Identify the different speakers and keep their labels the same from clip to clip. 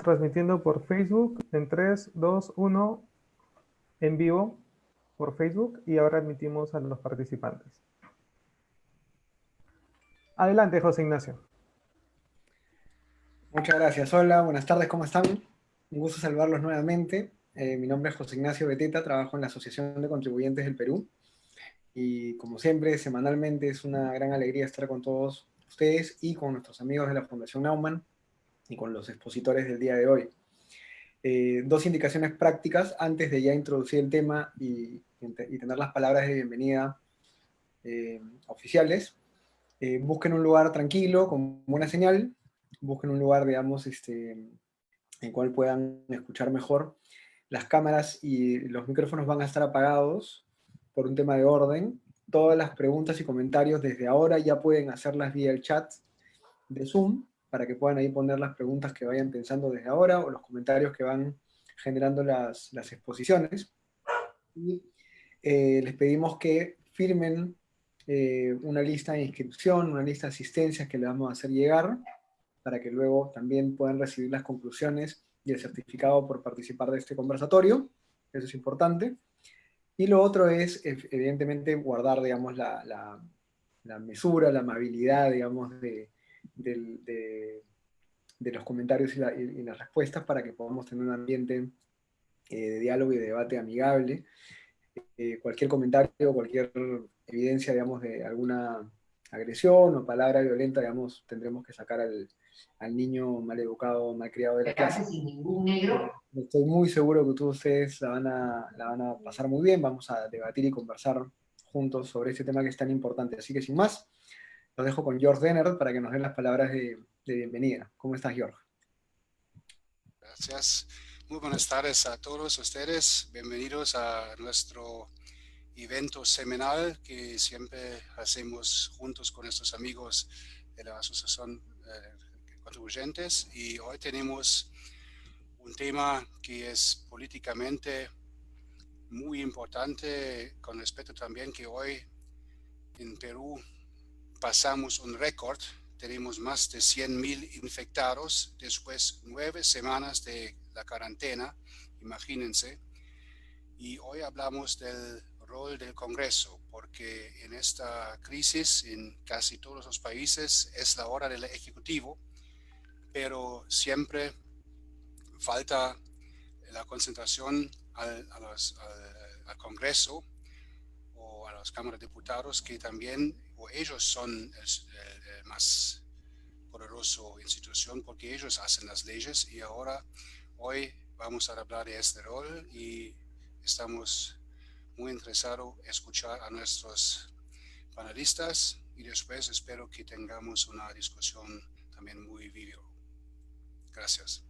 Speaker 1: transmitiendo por Facebook en 3, 2, 1, en vivo por Facebook, y ahora admitimos a los participantes. Adelante, José Ignacio.
Speaker 2: Muchas gracias. Hola, buenas tardes, ¿cómo están? Un gusto saludarlos nuevamente. Mi nombre es José Ignacio Beteta, trabajo en la Asociación de Contribuyentes del Perú. Y como siempre, semanalmente es una gran alegría estar con todos ustedes y con nuestros amigos de la Fundación Naumann y con los expositores del día de hoy. Dos indicaciones prácticas antes de ya introducir el tema y tener las palabras de bienvenida oficiales. Busquen un lugar tranquilo, con buena señal. Busquen un lugar, digamos, en el cual puedan escuchar mejor. Las cámaras y los micrófonos van a estar apagados por un tema de orden. Todas las preguntas y comentarios desde ahora ya pueden hacerlas vía el chat de Zoom, para que puedan ahí poner las preguntas que vayan pensando desde ahora o los comentarios que van generando las exposiciones. Y les pedimos que firmen una lista de inscripción, una lista de asistencias que le vamos a hacer llegar, para que luego también puedan recibir las conclusiones y el certificado por participar de este conversatorio. Eso es importante. Y lo otro es, evidentemente, guardar, digamos, la mesura, la amabilidad, digamos, de los comentarios y las respuestas, para que podamos tener un ambiente de diálogo y de debate amigable. Cualquier comentario, cualquier evidencia, digamos, de alguna agresión o palabra violenta, digamos, tendremos que sacar al niño mal educado, mal criado de la clase. Sin ningún negro. Estoy muy seguro que todos ustedes la van a pasar muy bien. Vamos a debatir y conversar juntos sobre este tema que es tan importante. Así que sin más, los dejo con George Denner para que nos den las palabras de bienvenida. ¿Cómo estás, George?
Speaker 3: Gracias. Muy buenas tardes a todos ustedes. Bienvenidos a nuestro evento semanal que siempre hacemos juntos con nuestros amigos de la Asociación Contribuyentes. Y hoy tenemos un tema que es políticamente muy importante, con respecto también que hoy en Perú pasamos un récord. Tenemos más de 100,000 infectados después de 9 semanas de la cuarentena, imagínense. Y hoy hablamos del rol del Congreso, porque en esta crisis en casi todos los países es la hora del Ejecutivo, pero siempre falta la concentración al Congreso o a las cámaras de diputados, que también, o ellos son el más poderoso institución, porque ellos hacen las leyes. Y ahora, hoy vamos a hablar de este rol y estamos muy interesados en escuchar a nuestros panelistas, y después espero que tengamos una discusión también muy viva. Gracias.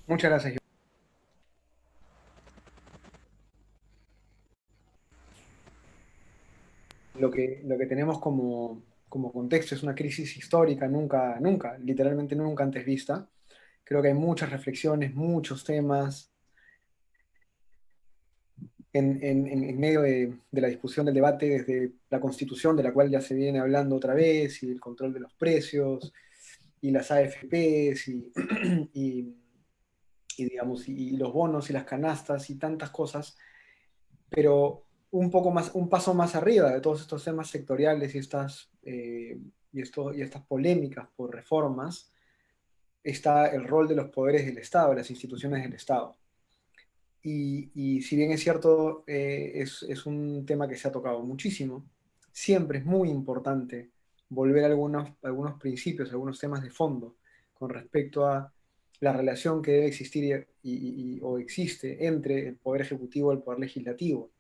Speaker 2: Muchas gracias. Lo que tenemos como contexto es una crisis histórica nunca, literalmente nunca antes vista. Creo que hay muchas reflexiones, muchos temas en medio de la discusión del debate, desde la Constitución, de la cual ya se viene hablando otra vez, y el control de los precios, y las AFPs, y, digamos, y los bonos, y las canastas, y tantas cosas, pero un poco más, un paso más arriba de todos estos temas sectoriales y estas polémicas por reformas, está el rol de los poderes del Estado, de las instituciones del Estado. Y si bien es cierto, es un tema que se ha tocado muchísimo, siempre es muy importante volver a algunos principios, algunos temas de fondo con respecto a la relación que debe existir o existe entre el Poder Ejecutivo y el Poder Legislativo.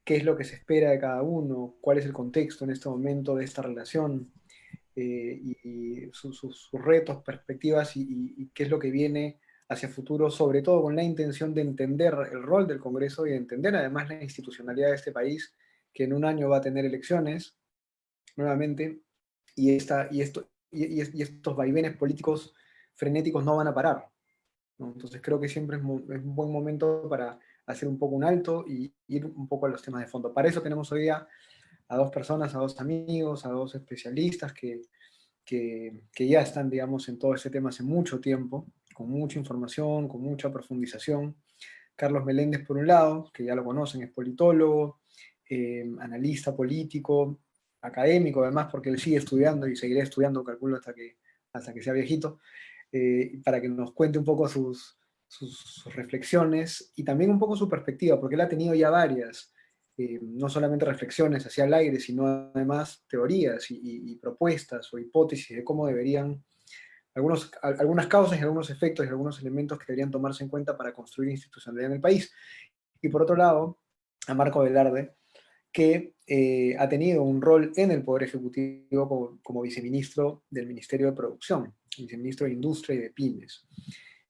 Speaker 2: ¿Qué es lo que se espera de cada uno? ¿Cuál es el contexto en este momento de esta relación? Y sus retos, perspectivas, y qué es lo que viene hacia futuro, sobre todo con la intención de entender el rol del Congreso y de entender además la institucionalidad de este país, que en un año va a tener elecciones nuevamente, y estos vaivenes políticos frenéticos no van a parar, ¿no? Entonces creo que siempre es un buen momento para hacer un poco un alto y ir un poco a los temas de fondo. Para eso tenemos hoy día a dos personas, a dos amigos, a dos especialistas que que ya están, digamos, en todo este tema hace mucho tiempo, con mucha información, con mucha profundización. Carlos Meléndez, por un lado, que ya lo conocen, es politólogo, analista político, académico además, porque él sigue estudiando y seguirá estudiando, calculo, hasta que sea viejito, para que nos cuente un poco sus reflexiones y también un poco su perspectiva, porque él ha tenido ya varias, no solamente reflexiones hacia el aire, sino además teorías y propuestas o hipótesis de cómo deberían algunas causas y algunos efectos y algunos elementos que deberían tomarse en cuenta para construir institucionalidad en el país. Y por otro lado, a Marco Velarde, que ha tenido un rol en el Poder Ejecutivo como viceministro del Ministerio de Producción, viceministro de Industria y de Pymes.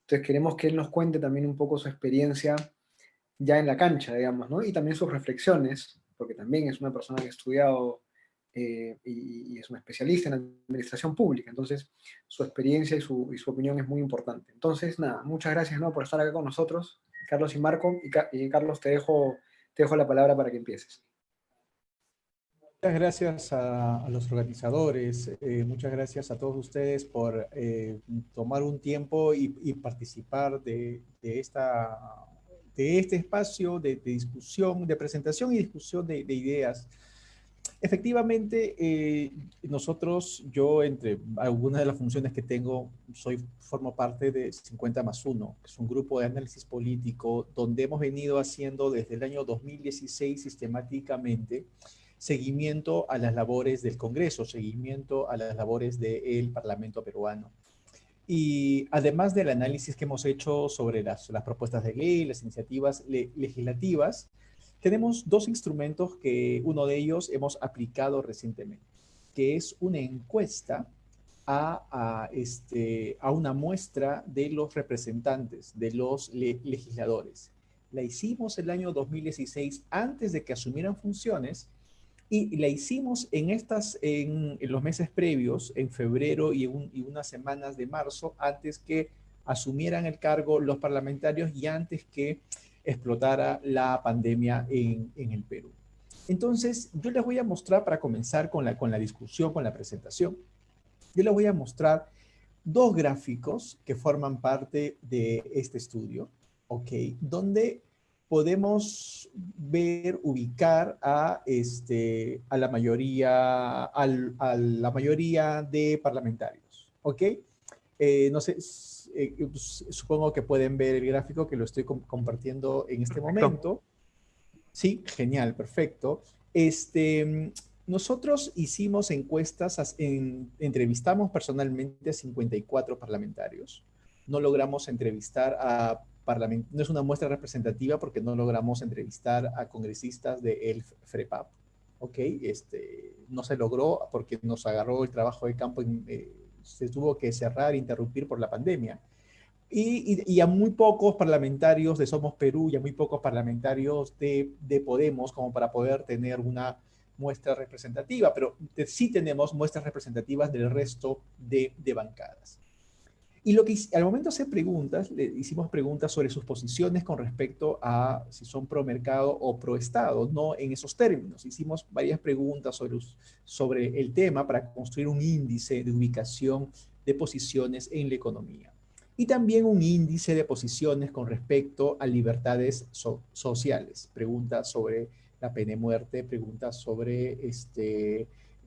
Speaker 2: Entonces queremos que él nos cuente también un poco su experiencia ya en la cancha, digamos, ¿no? Y también sus reflexiones, porque también es una persona que ha estudiado y es un especialista en administración pública, entonces su experiencia y su opinión es muy importante. Entonces, nada, muchas gracias, ¿no?, por estar acá con nosotros, Carlos y Marco, y Carlos, te dejo la palabra para que empieces.
Speaker 4: Muchas gracias a los organizadores, muchas gracias a todos ustedes por tomar un tiempo y participar de este espacio de discusión, de presentación y discusión de ideas. Efectivamente, yo entre algunas de las funciones que tengo, formo parte de 50+1, que es un grupo de análisis político donde hemos venido haciendo desde el año 2016 sistemáticamente seguimiento a las labores del Congreso, seguimiento a las labores del Parlamento peruano. Y además del análisis que hemos hecho sobre las propuestas de ley, las iniciativas legislativas, tenemos dos instrumentos que uno de ellos hemos aplicado recientemente, que es una encuesta a una muestra de los representantes, de los legisladores. La hicimos el año 2016 antes de que asumieran funciones y la hicimos en los meses previos, en febrero y unas semanas de marzo, antes que asumieran el cargo los parlamentarios y antes que explotara la pandemia en el Perú. Entonces, yo les voy a mostrar, para comenzar con la discusión, con la presentación, yo les voy a mostrar dos gráficos que forman parte de este estudio, ¿ok? Donde podemos ubicar a la mayoría de parlamentarios, ¿ok? No sé, supongo que pueden ver el gráfico que lo estoy compartiendo en este momento. Sí, genial, perfecto. Nosotros hicimos encuestas, entrevistamos personalmente a 54 parlamentarios. No logramos entrevistar a parlamentarios, no es una muestra representativa porque no logramos entrevistar a congresistas del FREPAP. ¿Ok? No se logró porque nos agarró el trabajo de campo, se tuvo que cerrar e interrumpir por la pandemia. Y a muy pocos parlamentarios de Somos Perú y a muy pocos parlamentarios de Podemos como para poder tener una muestra representativa, pero sí tenemos muestras representativas del resto de bancadas. Y al momento de hacer preguntas, le hicimos preguntas sobre sus posiciones con respecto a si son pro mercado o pro Estado, no en esos términos. Hicimos varias preguntas sobre el tema para construir un índice de ubicación de posiciones en la economía. Y también un índice de posiciones con respecto a libertades sociales. Preguntas sobre la pena de muerte, preguntas sobre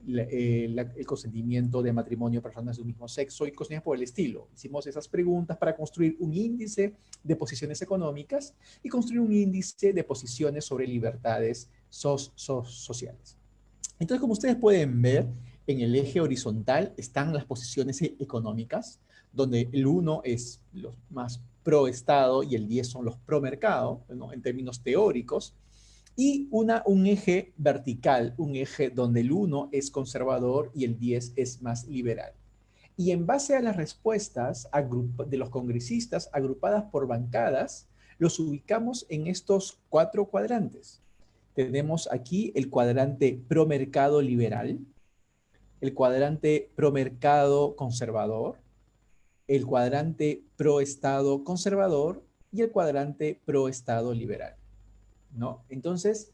Speaker 4: el consentimiento de matrimonio de personas de un mismo sexo y cosas por el estilo. Hicimos esas preguntas para construir un índice de posiciones económicas y construir un índice de posiciones sobre libertades sociales. Entonces, como ustedes pueden ver, en el eje horizontal están las posiciones económicas, donde el 1 es los más pro Estado y el 10 son los pro mercado, ¿no?, en términos teóricos. Y un eje vertical, un eje donde el 1 es conservador y el 10 es más liberal. Y en base a las respuestas de los congresistas agrupadas por bancadas, los ubicamos en estos 4 cuadrantes. Tenemos aquí el cuadrante pro mercado liberal, el cuadrante pro mercado conservador, el cuadrante pro Estado conservador y el cuadrante pro Estado liberal, ¿no? Entonces,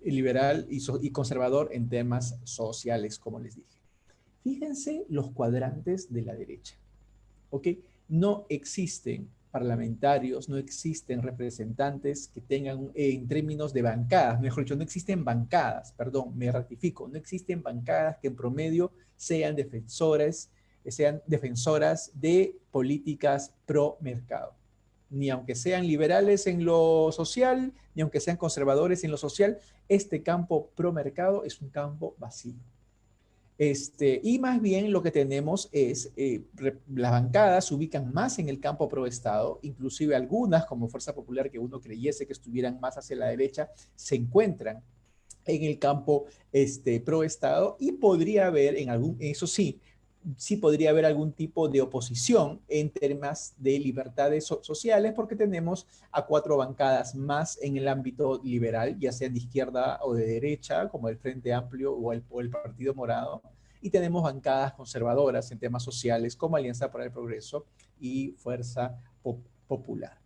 Speaker 4: liberal y conservador en temas sociales, como les dije. Fíjense los cuadrantes de la derecha, ¿ok? No existen parlamentarios, no existen representantes que tengan, en términos de bancadas, mejor dicho, no existen bancadas, perdón, me ratifico, no existen bancadas que en promedio sean defensoras de políticas pro mercado. Ni aunque sean liberales en lo social, ni aunque sean conservadores en lo social, este campo pro mercado es un campo vacío. Y más bien lo que tenemos es, las bancadas se ubican más en el campo pro Estado, inclusive algunas, como Fuerza Popular, que uno creyese que estuvieran más hacia la derecha, se encuentran en el campo pro Estado, y podría haber, eso sí, sí podría haber algún tipo de oposición en temas de libertades sociales, porque tenemos a 4 bancadas más en el ámbito liberal, ya sea de izquierda o de derecha, como el Frente Amplio o el Partido Morado, y tenemos bancadas conservadoras en temas sociales, como Alianza para el Progreso y Fuerza Popular.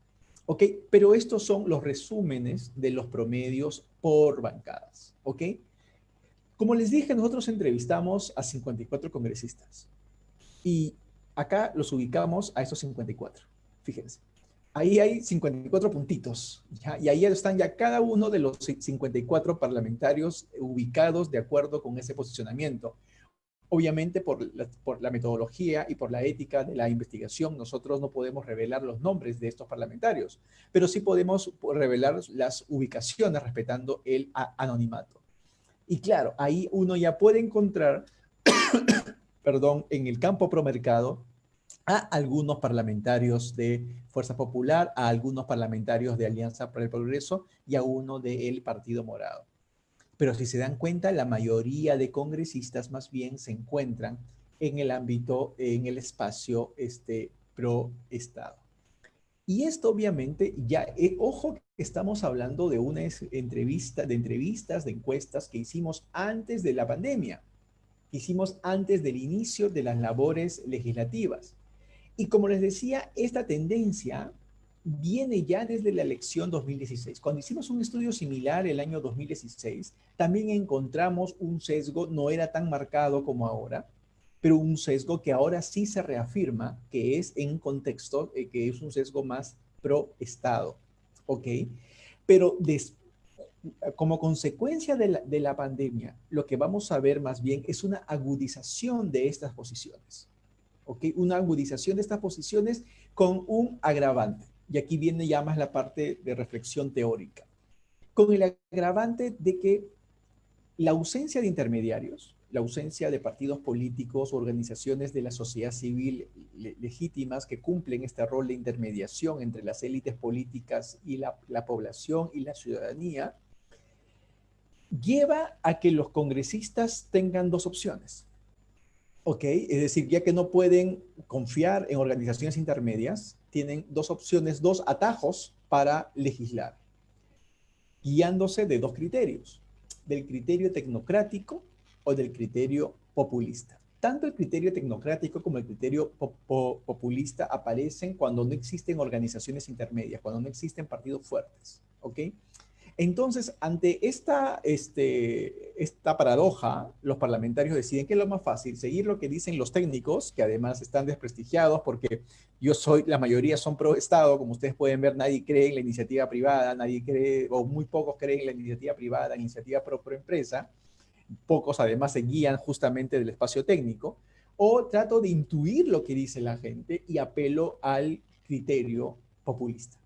Speaker 4: ¿Ok? Pero estos son los resúmenes de los promedios por bancadas. ¿Ok? Como les dije, nosotros entrevistamos a 54 congresistas y acá los ubicamos a esos 54. Fíjense. Ahí hay 54 puntitos, ¿ya? Y ahí están ya cada uno de los 54 parlamentarios ubicados de acuerdo con ese posicionamiento. Obviamente por la metodología y por la ética de la investigación, nosotros no podemos revelar los nombres de estos parlamentarios, pero sí podemos revelar las ubicaciones respetando el anonimato. Y claro, ahí uno ya puede encontrar, perdón, en el campo promercado, a algunos parlamentarios de Fuerza Popular, a algunos parlamentarios de Alianza para el Progreso y a uno del Partido Morado. Pero si se dan cuenta, la mayoría de congresistas más bien se encuentran en el ámbito, en el espacio pro Estado. Y esto obviamente ya, ojo, que estamos hablando de una entrevista, de encuestas que hicimos antes de la pandemia, que hicimos antes del inicio de las labores legislativas. Y como les decía, esta tendencia viene ya desde la elección 2016. Cuando hicimos un estudio similar el año 2016, también encontramos un sesgo, no era tan marcado como ahora, pero un sesgo que ahora sí se reafirma, que es en contexto, que es un sesgo más pro Estado, ¿ok? Pero como consecuencia de la pandemia, lo que vamos a ver más bien es una agudización de estas posiciones, ¿ok? Una agudización de estas posiciones con un agravante. Y aquí viene ya más la parte de reflexión teórica. Con el agravante de que la ausencia de intermediarios, la ausencia de partidos políticos, organizaciones de la sociedad civil legítimas que cumplen este rol de intermediación entre las élites políticas y la población y la ciudadanía, lleva a que los congresistas tengan 2 opciones. ¿Ok? Es decir, ya que no pueden confiar en organizaciones intermedias, tienen 2 opciones, 2 atajos para legislar, guiándose de 2 criterios, del criterio tecnocrático o del criterio populista. Tanto el criterio tecnocrático como el criterio populista aparecen cuando no existen organizaciones intermedias, cuando no existen partidos fuertes, ¿ok? Entonces, ante esta paradoja, los parlamentarios deciden que es lo más fácil, seguir lo que dicen los técnicos, que además están desprestigiados porque la mayoría son pro Estado, como ustedes pueden ver, nadie cree en la iniciativa privada, nadie cree, o muy pocos creen en la iniciativa privada, la iniciativa pro empresa, pocos además se guían justamente del espacio técnico, o trato de intuir lo que dice la gente y apelo al criterio populista.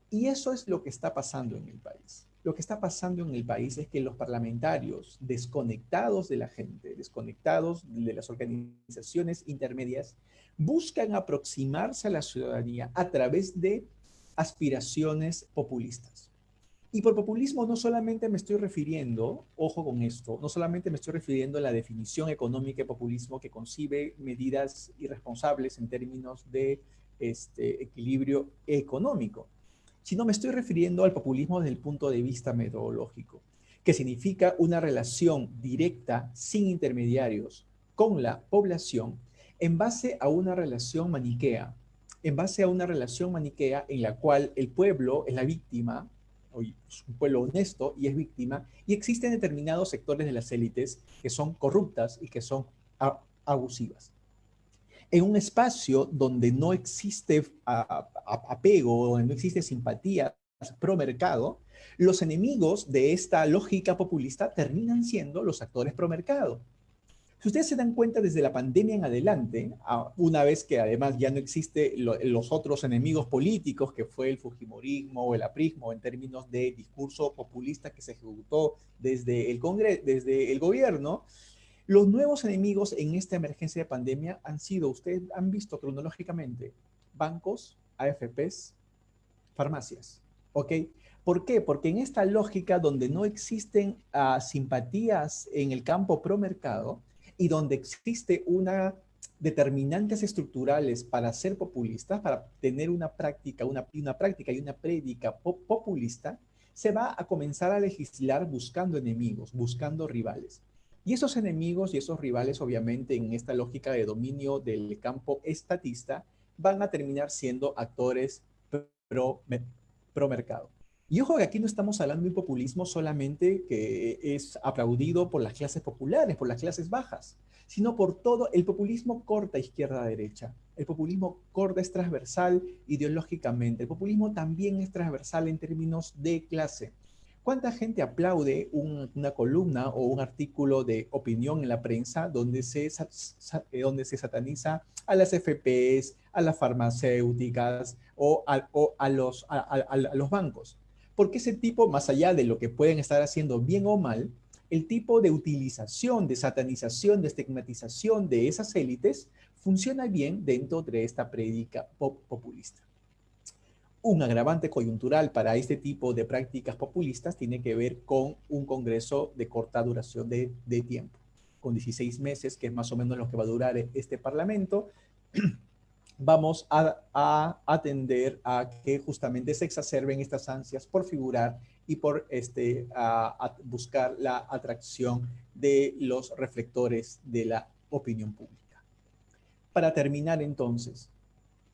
Speaker 4: Y eso es lo que está pasando en el país. Lo que está pasando en el país es que los parlamentarios, desconectados de la gente, desconectados de las organizaciones intermedias, buscan aproximarse a la ciudadanía a través de aspiraciones populistas. Y por populismo no solamente me estoy refiriendo, ojo con esto, no solamente me estoy refiriendo a la definición económica de populismo que concibe medidas irresponsables en términos de equilibrio económico, sino me estoy refiriendo al populismo desde el punto de vista metodológico, que significa una relación directa, sin intermediarios, con la población, en base a una relación maniquea, en la cual el pueblo es la víctima, es un pueblo honesto y es víctima, y existen determinados sectores de las élites que son corruptas y que son abusivas. En un espacio donde no existe apego, donde no existe simpatía pro mercado, los enemigos de esta lógica populista terminan siendo los actores pro mercado. Si ustedes se dan cuenta desde la pandemia en adelante, una vez que además ya no existe los otros enemigos políticos, que fue el fujimorismo o el aprismo en términos de discurso populista que se ejecutó desde el Congreso, desde el gobierno, los nuevos enemigos en esta emergencia de pandemia han sido, ustedes han visto cronológicamente, bancos, AFPs, farmacias, ¿ok? ¿Por qué? Porque en esta lógica donde no existen simpatías en el campo pro mercado y donde existe una determinantes estructurales para ser populistas, para tener una práctica y una prédica populista, se va a comenzar a legislar buscando enemigos, buscando rivales. Y esos enemigos y esos rivales, obviamente, en esta lógica de dominio del campo estatista, van a terminar siendo actores pro mercado. Y ojo que aquí no estamos hablando de un populismo solamente que es aplaudido por las clases populares, por las clases bajas, sino por todo. El populismo corta izquierda-derecha. El populismo corta es transversal ideológicamente. El populismo también es transversal en términos de clase. ¿Cuánta gente aplaude una columna o un artículo de opinión en la prensa donde se sataniza a las FPs, a las farmacéuticas o a los bancos? Porque ese tipo, más allá de lo que pueden estar haciendo bien o mal, el tipo de utilización, de satanización, de estigmatización de esas élites funciona bien dentro de esta prédica populista. Un agravante coyuntural para este tipo de prácticas populistas tiene que ver con un Congreso de corta duración de tiempo, con 16 meses, que es más o menos lo que va a durar este Parlamento. Vamos a atender a que justamente se exacerben estas ansias por figurar y por a buscar la atracción de los reflectores de la opinión pública. Para terminar entonces,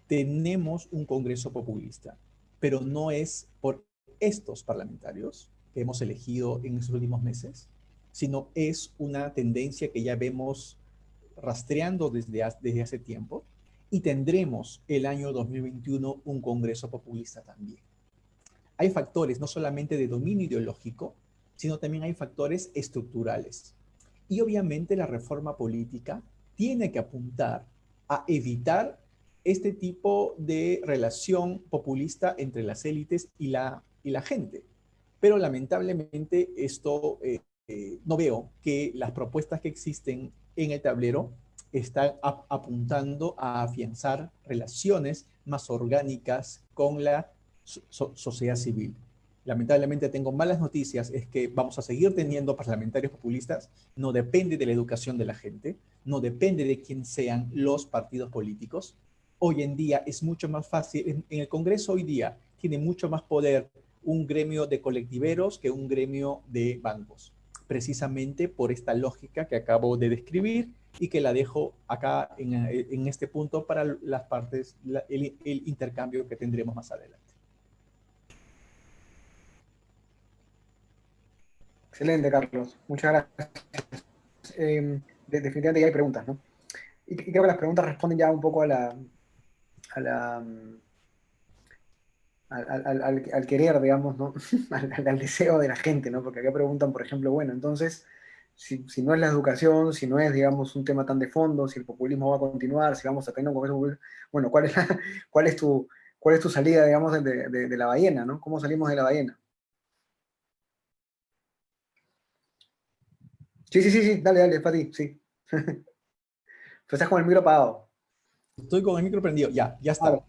Speaker 4: tenemos un Congreso populista, pero no es por estos parlamentarios que hemos elegido en estos últimos meses, sino es una tendencia que ya vemos rastreando desde hace tiempo, y tendremos el año 2021 un Congreso populista también. Hay factores no solamente de dominio ideológico, sino también hay factores estructurales. Y obviamente la reforma política tiene que apuntar a evitar este tipo de relación populista entre las élites y la gente. Pero lamentablemente esto no veo que las propuestas que existen en el tablero están apuntando a afianzar relaciones más orgánicas con la sociedad civil. Lamentablemente tengo malas noticias, es que vamos a seguir teniendo parlamentarios populistas. No depende de la educación de la gente, no depende de quién sean los partidos políticos. Hoy en día es mucho más fácil, en el Congreso hoy día tiene mucho más poder un gremio de colectiveros que un gremio de bancos, precisamente por esta lógica que acabo de describir y que la dejo acá en este punto para las partes, el intercambio que tendremos más adelante.
Speaker 2: Excelente, Carlos. Muchas gracias. Definitivamente ya hay preguntas, ¿no? Y creo que las preguntas responden ya un poco al querer, digamos, ¿no? al deseo de la gente, ¿no? Porque acá preguntan, por ejemplo, bueno, entonces, si no es la educación, si no es, digamos, un tema tan de fondo, si el populismo va a continuar, si vamos a tener un Congreso popular, bueno, cuál es tu salida, digamos, de la ballena, ¿no? ¿Cómo salimos de la ballena? Sí, dale, Pati, sí. Pues estás con el micro apagado.
Speaker 4: Estoy con el micro prendido, ya está.
Speaker 2: Claro.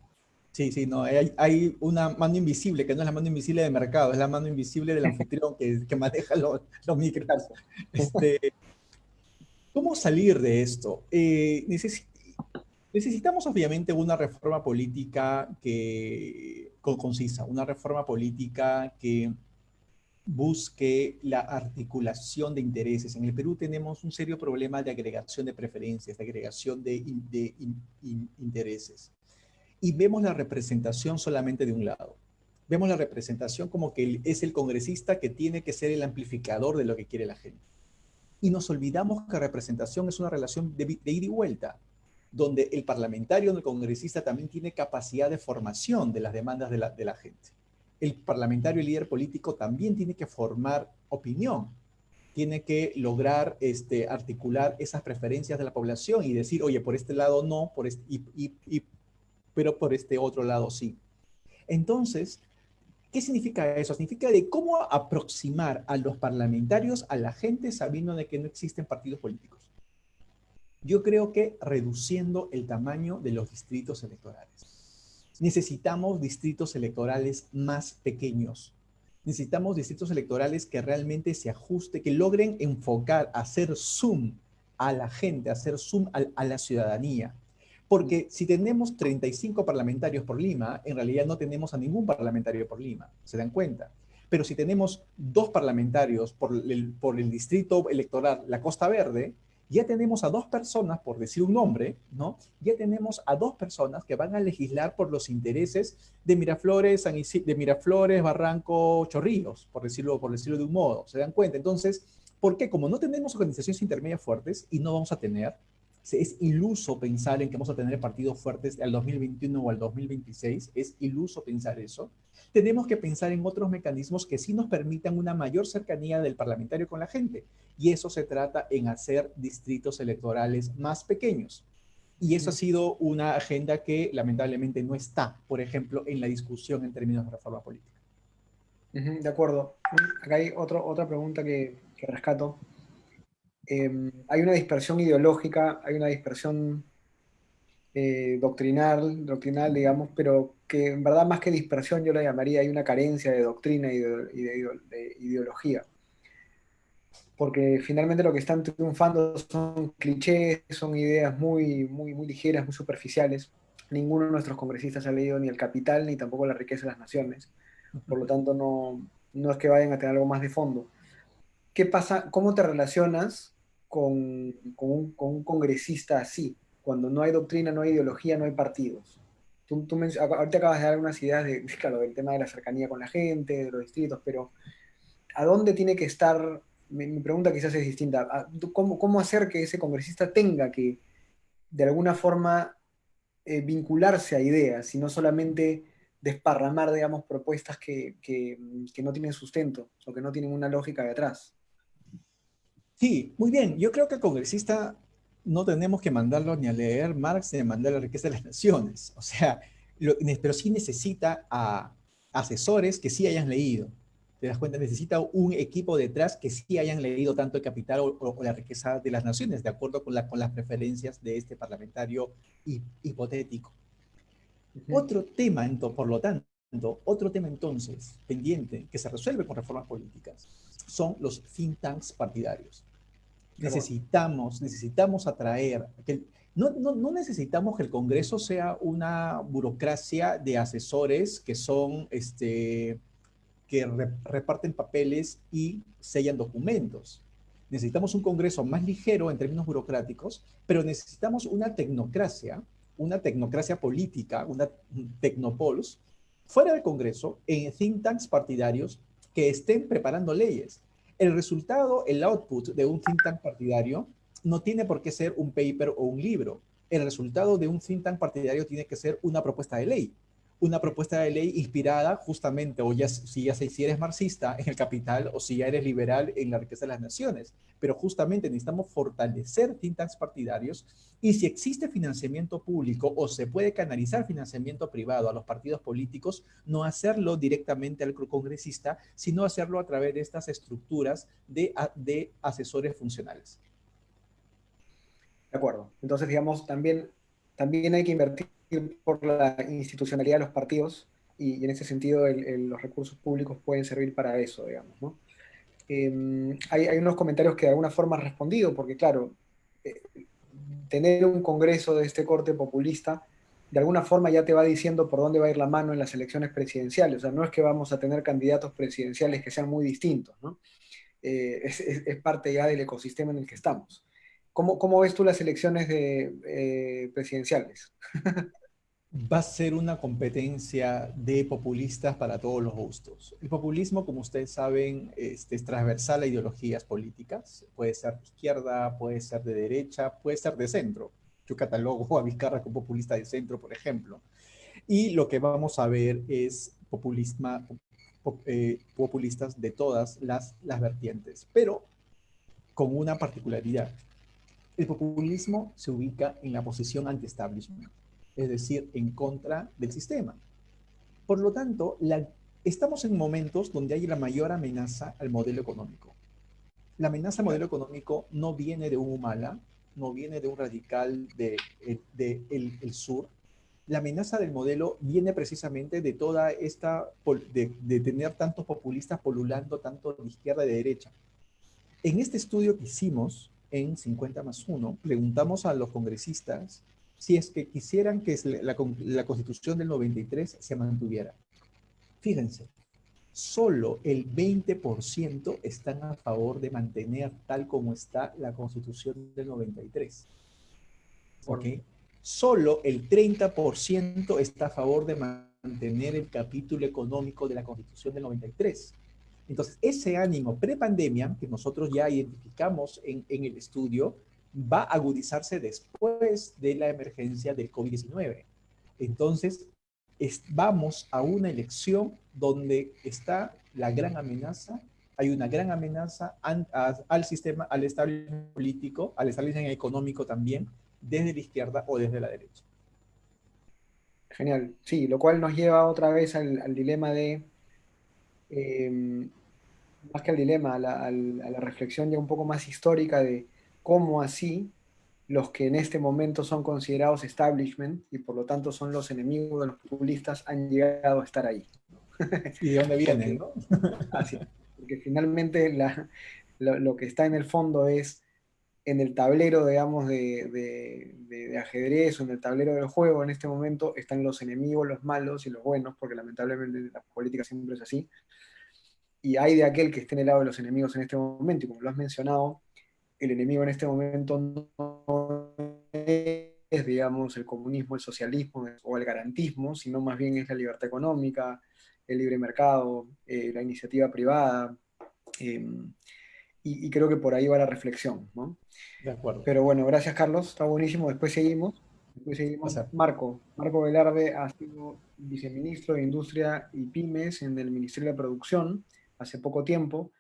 Speaker 4: Sí, no, hay una mano invisible, que no es la mano invisible de mercado, es la mano invisible del anfitrión que maneja los micros. ¿Cómo salir de esto? Necesitamos obviamente una reforma política concisa, una reforma política que busque la articulación de intereses. En el Perú tenemos un serio problema de agregación de preferencias, de agregación de intereses. Y vemos la representación solamente de un lado. Vemos la representación como que es el congresista que tiene que ser el amplificador de lo que quiere la gente. Y nos olvidamos que representación es una relación de ida y vuelta, donde el parlamentario o el congresista también tiene capacidad de formación de las demandas de la gente. El parlamentario y líder político también tiene que formar opinión, tiene que lograr articular esas preferencias de la población y decir, oye, por este lado no, pero por este otro lado sí. Entonces, ¿qué significa eso? Significa de cómo aproximar a los parlamentarios a la gente sabiendo de que no existen partidos políticos. Yo creo que reduciendo el tamaño de los distritos electorales. Necesitamos distritos electorales más pequeños. Necesitamos distritos electorales que realmente se ajusten, que logren enfocar, hacer zoom a la gente, hacer zoom a la ciudadanía. Porque si tenemos 35 parlamentarios por Lima, en realidad no tenemos a ningún parlamentario por Lima, ¿se dan cuenta? Pero si tenemos 2 parlamentarios por el distrito electoral, la Costa Verde, ya tenemos a 2 personas, por decir un nombre, ¿no? Ya tenemos a 2 personas que van a legislar por los intereses de Miraflores, de Miraflores, Barranco, Chorrillos, por decirlo de un modo, ¿se dan cuenta? Entonces, ¿por qué? Como no tenemos organizaciones intermedias fuertes y no vamos a tener, es iluso pensar en que vamos a tener partidos fuertes al 2021 o al 2026, es iluso pensar eso. Tenemos que pensar en otros mecanismos que sí nos permitan una mayor cercanía del parlamentario con la gente. Y eso se trata en hacer distritos electorales más pequeños. Y eso ha sido una agenda que lamentablemente no está, por ejemplo, en la discusión en términos de reforma política.
Speaker 2: De acuerdo. Acá hay otra pregunta que rescato. Hay una dispersión ideológica, hay una dispersión doctrinal, digamos, pero que en verdad más que dispersión yo la llamaría, hay una carencia de doctrina y de ideología. Porque finalmente lo que están triunfando son clichés, son ideas muy ligeras, muy superficiales. Ninguno de nuestros congresistas ha leído ni El Capital ni tampoco La riqueza de las naciones. Por lo tanto, no es que vayan a tener algo más de fondo. ¿Qué pasa? ¿Cómo te relacionas con un congresista así? Cuando no hay doctrina, no hay ideología, no hay partidos. Ahorita acabas de dar unas ideas claro, del tema de la cercanía con la gente, de los distritos, pero ¿a dónde tiene que estar? Mi pregunta quizás es distinta. ¿Cómo hacer que ese congresista tenga que, de alguna forma, vincularse a ideas y no solamente desparramar, digamos, propuestas que no tienen sustento o que no tienen una lógica detrás?
Speaker 4: Sí, muy bien. Yo creo que el congresista no tenemos que mandarlo ni a leer Marx ni a mandar La riqueza de las naciones. O sea, pero sí necesita a asesores que sí hayan leído. ¿Te das cuenta? Necesita un equipo detrás que sí hayan leído tanto El Capital o La riqueza de las naciones, de acuerdo con las preferencias de este parlamentario hipotético. Otro tema, por lo tanto, otro tema entonces pendiente que se resuelve con reformas políticas son los think tanks partidarios. Necesitamos atraer, no necesitamos que el Congreso sea una burocracia de asesores que son, que reparten papeles y sellan documentos. Necesitamos un Congreso más ligero en términos burocráticos, pero necesitamos una tecnocracia política, una tecnopols, fuera del Congreso, en think tanks partidarios que estén preparando leyes. El resultado, el output de un think tank partidario no tiene por qué ser un paper o un libro. El resultado de un think tank partidario tiene que ser una propuesta de ley. Una propuesta de ley inspirada justamente, o ya si eres marxista en El Capital, o si ya eres liberal en La riqueza de las naciones. Pero justamente necesitamos fortalecer think tanks partidarios, y si existe financiamiento público o se puede canalizar financiamiento privado a los partidos políticos, no hacerlo directamente al congresista, sino hacerlo a través de estas estructuras de asesores funcionales.
Speaker 2: De acuerdo. Entonces, digamos, también hay que invertir por la institucionalidad de los partidos y en ese sentido los recursos públicos pueden servir para eso, digamos, ¿no? Hay unos comentarios que de alguna forma han respondido, porque claro, tener un congreso de este corte populista de alguna forma ya te va diciendo por dónde va a ir la mano en las elecciones presidenciales. O sea, no es que vamos a tener candidatos presidenciales que sean muy distintos, ¿no? Es parte ya del ecosistema en el que estamos. ¿Cómo ves tú las elecciones presidenciales?
Speaker 4: Va a ser una competencia de populistas para todos los gustos. El populismo, como ustedes saben, es transversal a ideologías políticas. Puede ser de izquierda, puede ser de derecha, puede ser de centro. Yo catalogo a Vizcarra como populista de centro, por ejemplo. Y lo que vamos a ver es populistas de todas las vertientes, pero con una particularidad. El populismo se ubica en la posición anti-establishment, es decir, en contra del sistema. Por lo tanto, estamos en momentos donde hay la mayor amenaza al modelo económico. La amenaza al modelo económico no viene de un Humala, no viene de un radical del sur. La amenaza del modelo viene precisamente de toda esta, de tener tantos populistas polulando tanto de izquierda y de derecha. En este estudio que hicimos en 50+1, preguntamos a los congresistas si es que quisieran que la Constitución del 93 se mantuviera. Fíjense, solo el 20% están a favor de mantener tal como está la Constitución del 93. ¿Ok? Solo el 30% está a favor de mantener el capítulo económico de la Constitución del 93. Entonces, ese ánimo prepandemia que nosotros ya identificamos en el estudio va a agudizarse después de la emergencia del COVID-19. Entonces, vamos a una elección donde está la gran amenaza, hay una gran amenaza al sistema, al establishment político, al establishment económico también, desde la izquierda o desde la derecha.
Speaker 2: Genial, sí, lo cual nos lleva otra vez al dilema de, más que al dilema, a la reflexión ya un poco más histórica de cómo así los que en este momento son considerados establishment y por lo tanto son los enemigos de los populistas han llegado a estar ahí.
Speaker 4: ¿Y de dónde vienen, no?
Speaker 2: Así, porque finalmente lo que está en el fondo es en el tablero, digamos, de ajedrez o en el tablero del juego en este momento están los enemigos, los malos y los buenos, porque lamentablemente la política siempre es así. Y hay de aquel que esté en el lado de los enemigos en este momento, y como lo has mencionado, el enemigo en este momento no es, digamos, el comunismo, el socialismo o el garantismo, sino más bien es la libertad económica, el libre mercado, la iniciativa privada, y creo que por ahí va la reflexión, ¿no?
Speaker 4: De acuerdo.
Speaker 2: Pero bueno, gracias Carlos, está buenísimo, después seguimos. Marco Velarde ha sido viceministro de Industria y Pymes en el Ministerio de Producción hace poco tiempo,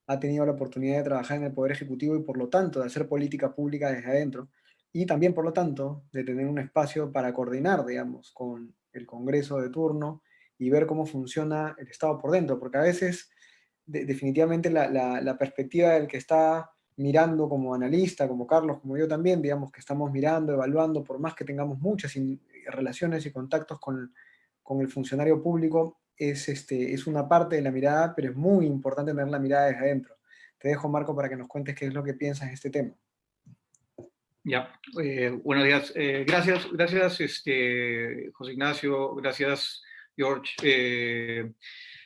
Speaker 2: ha tenido la oportunidad de trabajar en el Poder Ejecutivo y por lo tanto de hacer política pública desde adentro y también por lo tanto de tener un espacio para coordinar, digamos, con el Congreso de turno y ver cómo funciona el Estado por dentro, porque a veces definitivamente la perspectiva del que está mirando como analista, como Carlos, como yo también, digamos que estamos mirando, evaluando, por más que tengamos muchas relaciones y contactos con el funcionario público, es una parte de la mirada, pero es muy importante tener la mirada desde adentro. Te dejo, Marco, para que nos cuentes qué es lo que piensas de este tema.
Speaker 5: Ya, buenos días. Gracias, José Ignacio, gracias, George,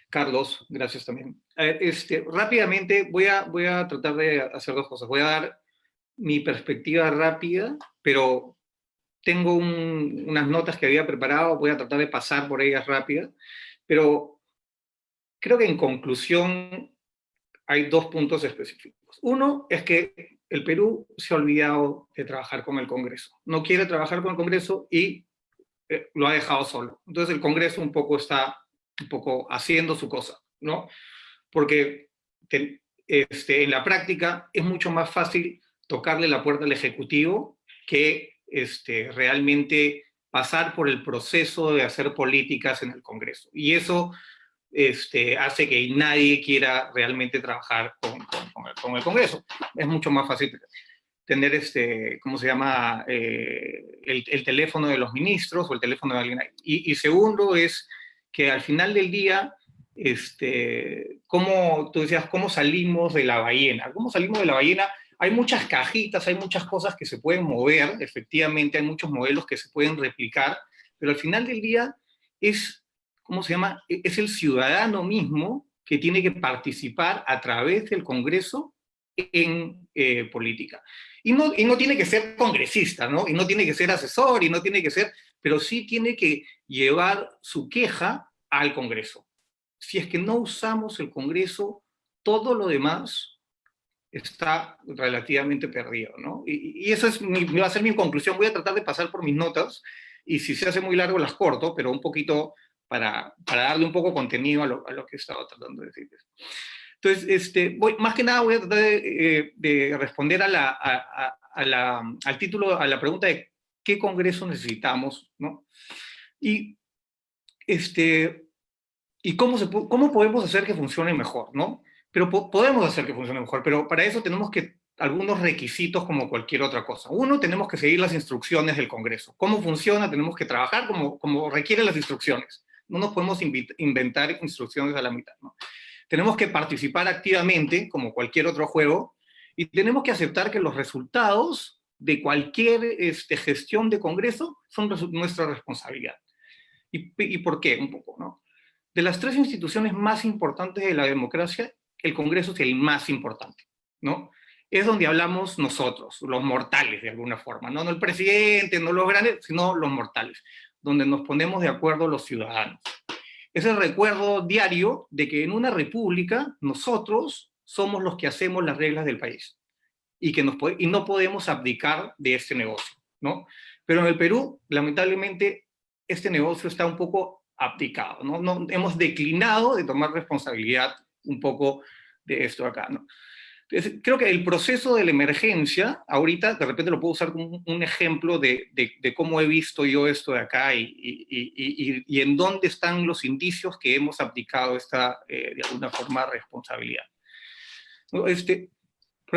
Speaker 5: Carlos, gracias también. Rápidamente voy a tratar de hacer dos cosas. Voy a dar mi perspectiva rápida, pero tengo unas notas que había preparado, voy a tratar de pasar por ellas rápidas, pero creo que en conclusión hay dos puntos específicos. Uno es que el Perú se ha olvidado de trabajar con el Congreso. No quiere trabajar con el Congreso y lo ha dejado solo. Entonces el Congreso está haciendo su cosa, ¿no? Porque en la práctica es mucho más fácil tocarle la puerta al Ejecutivo que realmente pasar por el proceso de hacer políticas en el Congreso. Y eso hace que nadie quiera realmente trabajar con el Congreso. Es mucho más fácil tener ¿cómo se llama? El teléfono de los ministros o el teléfono de alguien ahí. Y segundo es que al final del día, como tú decías, ¿cómo salimos de la ballena? ¿Cómo salimos de la ballena? Hay muchas cajitas, hay muchas cosas que se pueden mover, efectivamente hay muchos modelos que se pueden replicar, pero al final del día es, ¿cómo se llama? Es el ciudadano mismo que tiene que participar a través del Congreso en política. Y no tiene que ser congresista, ¿no? Y no tiene que ser asesor, y no tiene que ser, pero sí tiene que llevar su queja al Congreso. Si es que no usamos el Congreso, todo lo demás está relativamente perdido, ¿no? Y eso va a ser mi conclusión. Voy a tratar de pasar por mis notas, y si se hace muy largo las corto, pero un poquito para darle un poco contenido a lo que he estado tratando de decirles. Entonces, más que nada voy a tratar de responder al título, a la pregunta de qué Congreso necesitamos, ¿no? Y cómo podemos hacer que funcione mejor, ¿no? Pero podemos hacer que funcione mejor, pero para eso tenemos algunos requisitos como cualquier otra cosa. Uno, tenemos que seguir las instrucciones del Congreso. ¿Cómo funciona? Tenemos que trabajar como requieren las instrucciones. No nos podemos inventar instrucciones a la mitad, ¿no? Tenemos que participar activamente, como cualquier otro juego, y tenemos que aceptar que los resultados de cualquier gestión de Congreso son nuestra responsabilidad. ¿Y por qué? Un poco, ¿no? De las tres instituciones más importantes de la democracia, el Congreso es el más importante, ¿no? Es donde hablamos nosotros, los mortales, de alguna forma, ¿no? No el presidente, no los grandes, sino los mortales, donde nos ponemos de acuerdo los ciudadanos. Es el recuerdo diario de que en una república nosotros somos los que hacemos las reglas del país y no podemos abdicar de este negocio, ¿no? Pero en el Perú, lamentablemente, este negocio está un poco abdicado, ¿no? Hemos declinado de tomar responsabilidad un poco de esto acá, ¿no? Entonces, creo que el proceso de la emergencia, ahorita de repente lo puedo usar como un ejemplo de cómo he visto yo esto de acá y en dónde están los indicios que hemos abdicado esta, de alguna forma, responsabilidad. Por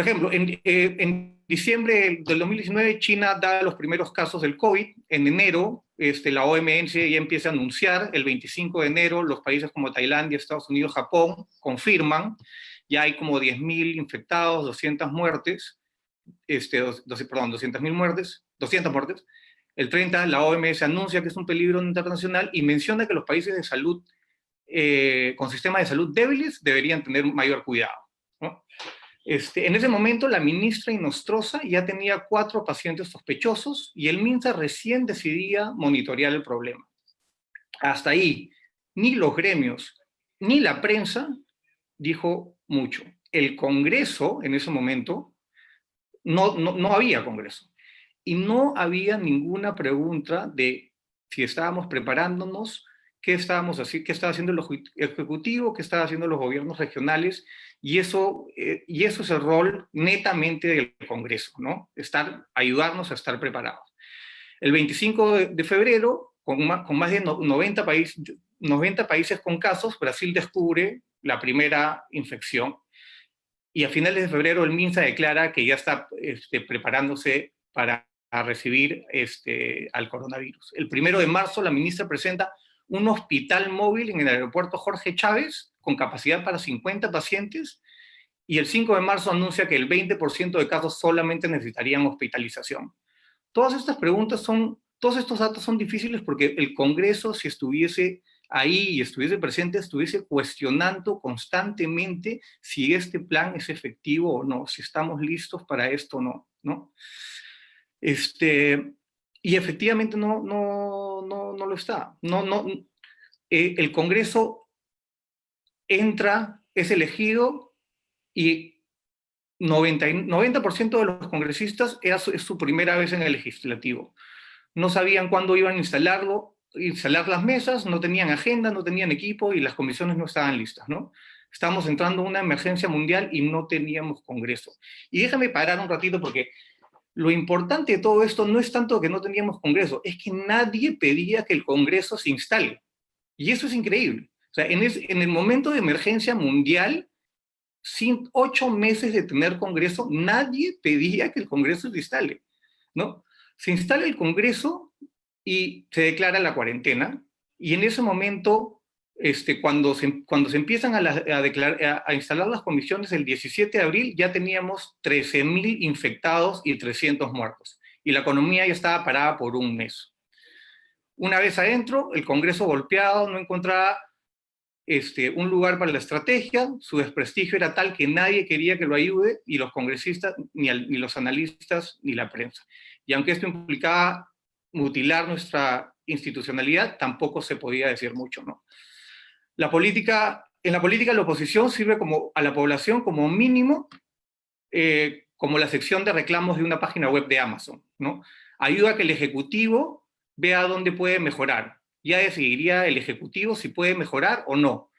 Speaker 5: ejemplo, en diciembre del 2019, China da los primeros casos del COVID. En enero, la OMS ya empieza a anunciar. El 25 de enero, los países como Tailandia, Estados Unidos, Japón, confirman. Ya hay como 10.000 infectados, 200 muertes. 200.000 muertes, 200 muertes. El 30, la OMS anuncia que es un peligro internacional y menciona que los países de salud, con sistemas de salud débiles, deberían tener mayor cuidado, ¿no? En ese momento, la ministra Inostroza ya tenía 4 pacientes sospechosos y el MINSA recién decidía monitorear el problema. Hasta ahí, ni los gremios ni la prensa dijo mucho. El Congreso, en ese momento, no había Congreso. Y no había ninguna pregunta de si estábamos preparándonos, qué estaba haciendo el Ejecutivo, qué estaban haciendo los gobiernos regionales. Y eso es el rol netamente del Congreso, ¿no? Ayudarnos a estar preparados. El 25 de febrero, con más de 90 países con casos, Brasil descubre la primera infección. Y a finales de febrero el MINSA declara que ya está preparándose para recibir al coronavirus. El 1 de marzo la ministra presenta un hospital móvil en el aeropuerto Jorge Chávez con capacidad para 50 pacientes, y el 5 de marzo anuncia que el 20% de casos solamente necesitarían hospitalización. Todas estos datos son difíciles porque el Congreso, si estuviese ahí y estuviese presente, estuviese cuestionando constantemente si este plan es efectivo o no, si estamos listos para esto o no, ¿no? Y efectivamente no lo está. El Congreso entra, es elegido, y 90% de los congresistas es su primera vez en el legislativo. No sabían cuándo iban a instalar las mesas, no tenían agenda, no tenían equipo y las comisiones no estaban listas, ¿no? Estábamos entrando en una emergencia mundial y no teníamos Congreso. Y déjame parar un ratito porque lo importante de todo esto no es tanto que no teníamos Congreso, es que nadie pedía que el Congreso se instale. Y eso es increíble. O sea, en el momento de emergencia mundial, sin 8 meses de tener Congreso, nadie pedía que el Congreso se instale, ¿no? Se instala el Congreso y se declara la cuarentena, y en ese momento, cuando se empiezan a instalar las comisiones el 17 de abril, ya teníamos 13.000 infectados y 300 muertos, y la economía ya estaba parada por un mes. Una vez adentro, el Congreso golpeado no encontraba un lugar para la estrategia, su desprestigio era tal que nadie quería que lo ayude, y los congresistas, ni los analistas, ni la prensa. Y aunque esto implicaba mutilar nuestra institucionalidad tampoco se podía decir mucho, ¿no? En la política la oposición sirve a la población como mínimo, como la sección de reclamos de una página web de Amazon, ¿no? Ayuda a que el Ejecutivo vea dónde puede mejorar. Ya decidiría el Ejecutivo si puede mejorar o no.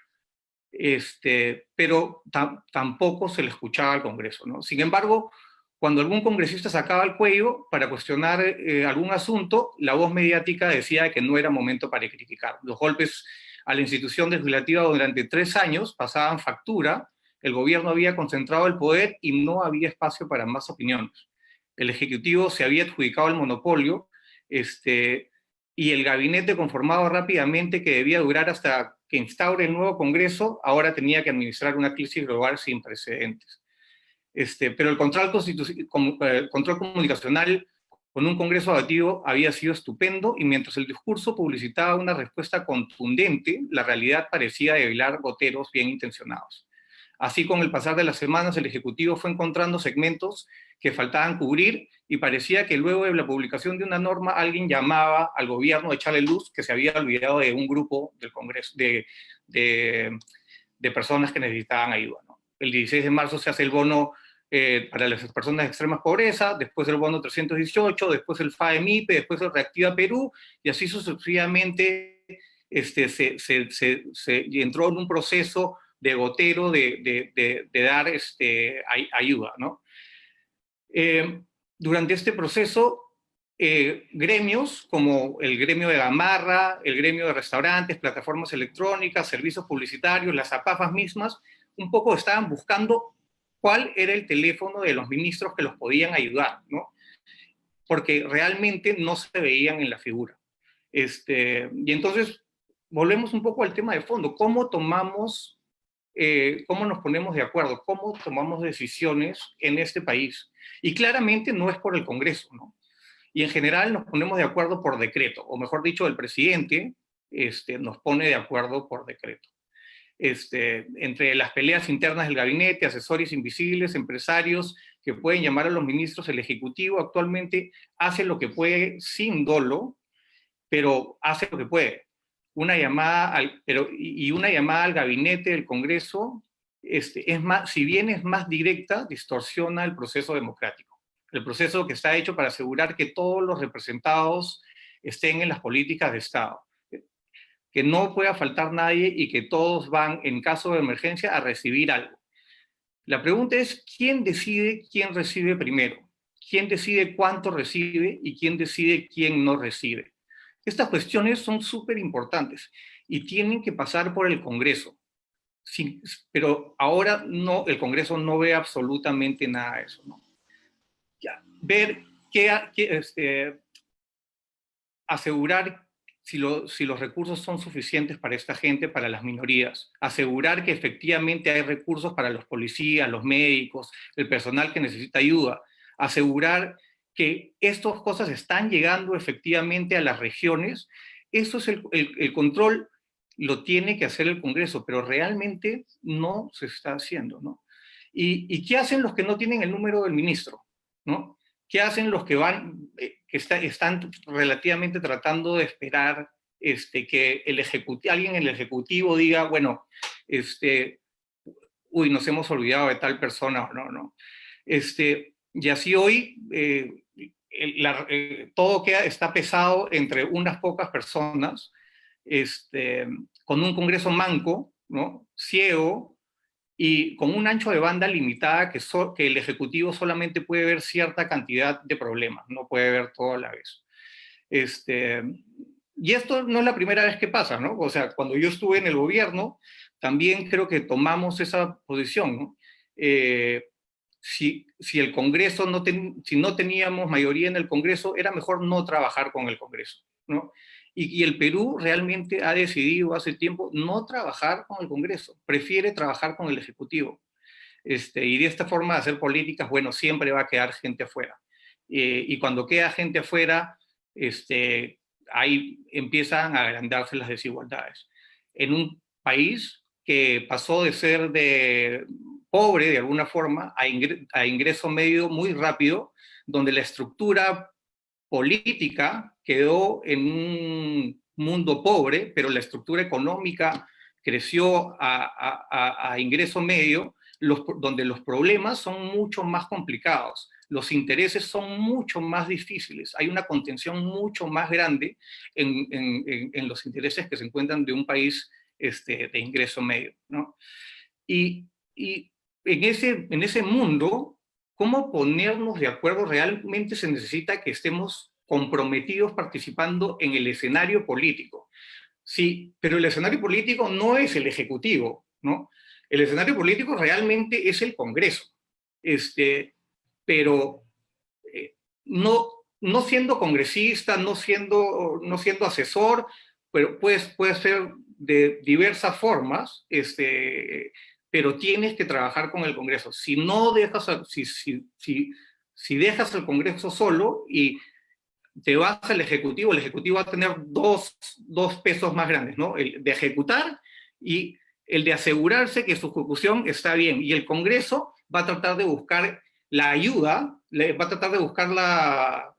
Speaker 5: Pero tampoco se le escuchaba al Congreso, ¿no? Sin embargo, cuando algún congresista sacaba el cuello para cuestionar algún asunto, la voz mediática decía que no era momento para criticar. Los golpes a la institución legislativa durante 3 años pasaban factura, el gobierno había concentrado el poder y no había espacio para más opiniones. El Ejecutivo se había adjudicado el monopolio, y el gabinete conformado rápidamente, que debía durar hasta que instaure el nuevo Congreso, ahora tenía que administrar una crisis global sin precedentes. Pero el control comunicacional con un Congreso abatido había sido estupendo, y mientras el discurso publicitaba una respuesta contundente, la realidad parecía develar goteros bien intencionados. Así, con el pasar de las semanas, el Ejecutivo fue encontrando segmentos que faltaban cubrir, y parecía que luego de la publicación de una norma alguien llamaba al gobierno a echarle luz que se había olvidado de un grupo del Congreso, de personas que necesitaban ayuda, ¿no? El 16 de marzo se hace el bono para las personas de extrema pobreza, después el bono 318, después el FAE-MIPE, después el Reactiva Perú, y así sucesivamente se entró en un proceso de gotero de dar ayuda, ¿no? Durante este proceso, gremios como el gremio de Gamarra, el gremio de restaurantes, plataformas electrónicas, servicios publicitarios, las APAFAS mismas, un poco estaban buscando cuál era el teléfono de los ministros que los podían ayudar, ¿no? Porque realmente no se veían en la figura. Y entonces volvemos un poco al tema de fondo. ¿Cómo tomamos, cómo nos ponemos de acuerdo? ¿Cómo tomamos decisiones en este país? Y claramente no es por el Congreso, ¿no? Y en general nos ponemos de acuerdo por decreto, o mejor dicho, el presidente nos pone de acuerdo por decreto. Entre las peleas internas del gabinete, asesores invisibles, empresarios que pueden llamar a los ministros, el Ejecutivo actualmente hace lo que puede sin dolo, pero hace lo que puede. Una llamada al gabinete del Congreso, si bien es más directa, distorsiona el proceso democrático. El proceso que está hecho para asegurar que todos los representados estén en las políticas de Estado, que no pueda faltar nadie y que todos van, en caso de emergencia, a recibir algo. La pregunta es, ¿quién decide quién recibe primero? ¿Quién decide cuánto recibe y quién decide quién no recibe? Estas cuestiones son súper importantes y tienen que pasar por el Congreso. Sí, pero ahora no, el Congreso no ve absolutamente nada de eso, ¿no? Ya, ver asegurar si los recursos son suficientes para esta gente, para las minorías, asegurar que efectivamente hay recursos para los policías, los médicos, el personal que necesita ayuda, asegurar que estas cosas están llegando efectivamente a las regiones. Eso es el control, lo tiene que hacer el Congreso, pero realmente no se está haciendo, ¿no? ¿Y qué hacen los que no tienen el número del ministro, ¿no? ¿Qué hacen los que están relativamente tratando de esperar que alguien en el Ejecutivo diga, bueno, nos hemos olvidado de tal persona o no? Y así hoy todo está pesado entre unas pocas personas, con un Congreso manco, ¿no? Ciego, y con un ancho de banda limitada que el Ejecutivo solamente puede ver cierta cantidad de problemas, no puede ver todo a la vez. Y esto no es la primera vez que pasa, ¿no? O sea, cuando yo estuve en el gobierno, también creo que tomamos esa posición, ¿no? Si el Congreso si no teníamos mayoría en el Congreso, era mejor no trabajar con el Congreso, ¿no? Y el Perú realmente ha decidido hace tiempo no trabajar con el Congreso, prefiere trabajar con el Ejecutivo. Y de esta forma de hacer políticas, bueno, siempre va a quedar gente afuera. Y cuando queda gente afuera, ahí empiezan a agrandarse las desigualdades. En un país que pasó de ser pobre de alguna forma a ingreso medio muy rápido, donde la estructura política quedó en un mundo pobre, pero la estructura económica creció a ingreso medio, donde los problemas son mucho más complicados, los intereses son mucho más difíciles, hay una contención mucho más grande en los intereses que se encuentran de un país de ingreso medio, ¿no? Y en ese mundo, ¿cómo ponernos de acuerdo? Realmente se necesita que estemos comprometidos participando en el escenario político. Sí, pero el escenario político no es el ejecutivo, ¿no? El escenario político realmente es el Congreso. Pero no siendo congresista, no siendo asesor, pero puede ser de diversas formas, pero tienes que trabajar con el Congreso. Si no dejas, si dejas el Congreso solo y te vas al Ejecutivo, el Ejecutivo va a tener dos pesos más grandes, ¿no? El de ejecutar y el de asegurarse que su ejecución está bien. Y el Congreso va a tratar de buscar la ayuda, va a tratar de buscar va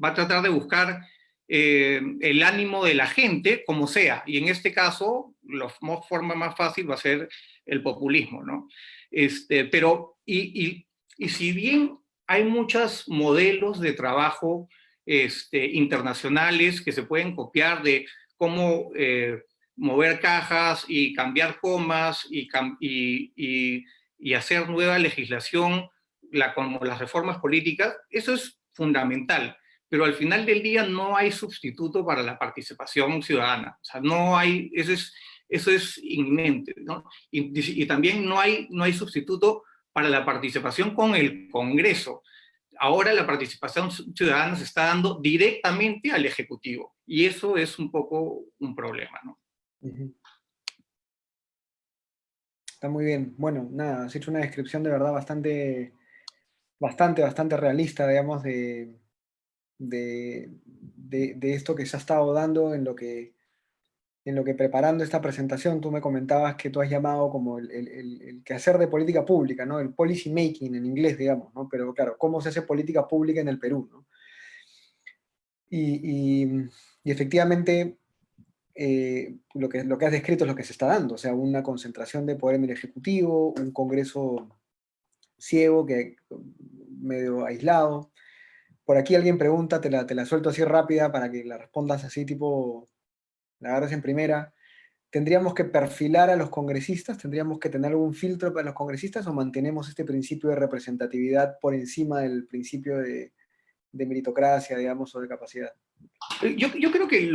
Speaker 5: a tratar de buscar el ánimo de la gente, como sea. Y en este caso, la forma más fácil va a ser el populismo, ¿no? Pero, y si bien hay muchos modelos de trabajo internacionales que se pueden copiar de cómo mover cajas y cambiar comas y hacer nueva legislación, como las reformas políticas, eso es fundamental. Pero al final del día no hay sustituto para la participación ciudadana. O sea, no hay, eso es inminente, ¿no? Y también no hay sustituto para la participación con el Congreso. Ahora la participación ciudadana se está dando directamente al Ejecutivo, y eso es un poco un problema, ¿no?
Speaker 2: Está muy bien. Bueno, nada, has hecho una descripción de verdad bastante realista, digamos, de esto que se ha estado dando en lo que preparando esta presentación. Tú me comentabas que tú has llamado como el quehacer de política pública, ¿no? El policy making en inglés, digamos, ¿no? Pero claro, ¿cómo se hace política pública en el Perú, ¿no? Y efectivamente, lo que has descrito es lo que se está dando, o sea, una concentración de poder en el Ejecutivo, un Congreso ciego, medio aislado. Por aquí alguien pregunta, te la suelto así rápida para que la respondas así tipo, la agarres en primera. ¿Tendríamos que perfilar a los congresistas? ¿Tendríamos que tener algún filtro para los congresistas o mantenemos este principio de representatividad por encima del principio de meritocracia, digamos, o de capacidad?
Speaker 5: Yo creo que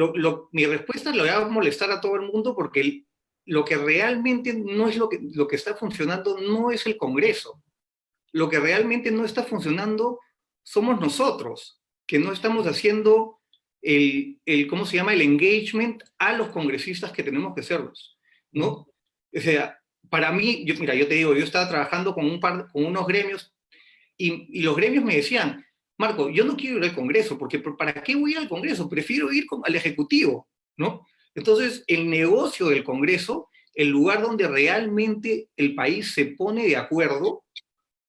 Speaker 5: mi respuesta le va a molestar a todo el mundo, porque lo que realmente no es lo que está funcionando no es el Congreso. Lo que realmente no está funcionando somos nosotros, que no estamos haciendo ¿cómo se llama? El engagement a los congresistas que tenemos que hacerlos, ¿no? O sea, para mí, mira, yo te digo, yo estaba trabajando con unos gremios y los gremios me decían: Marco, yo no quiero ir al Congreso, porque ¿para qué voy al Congreso? Prefiero ir al Ejecutivo, ¿no? Entonces, el negocio del Congreso, el lugar donde realmente el país se pone de acuerdo,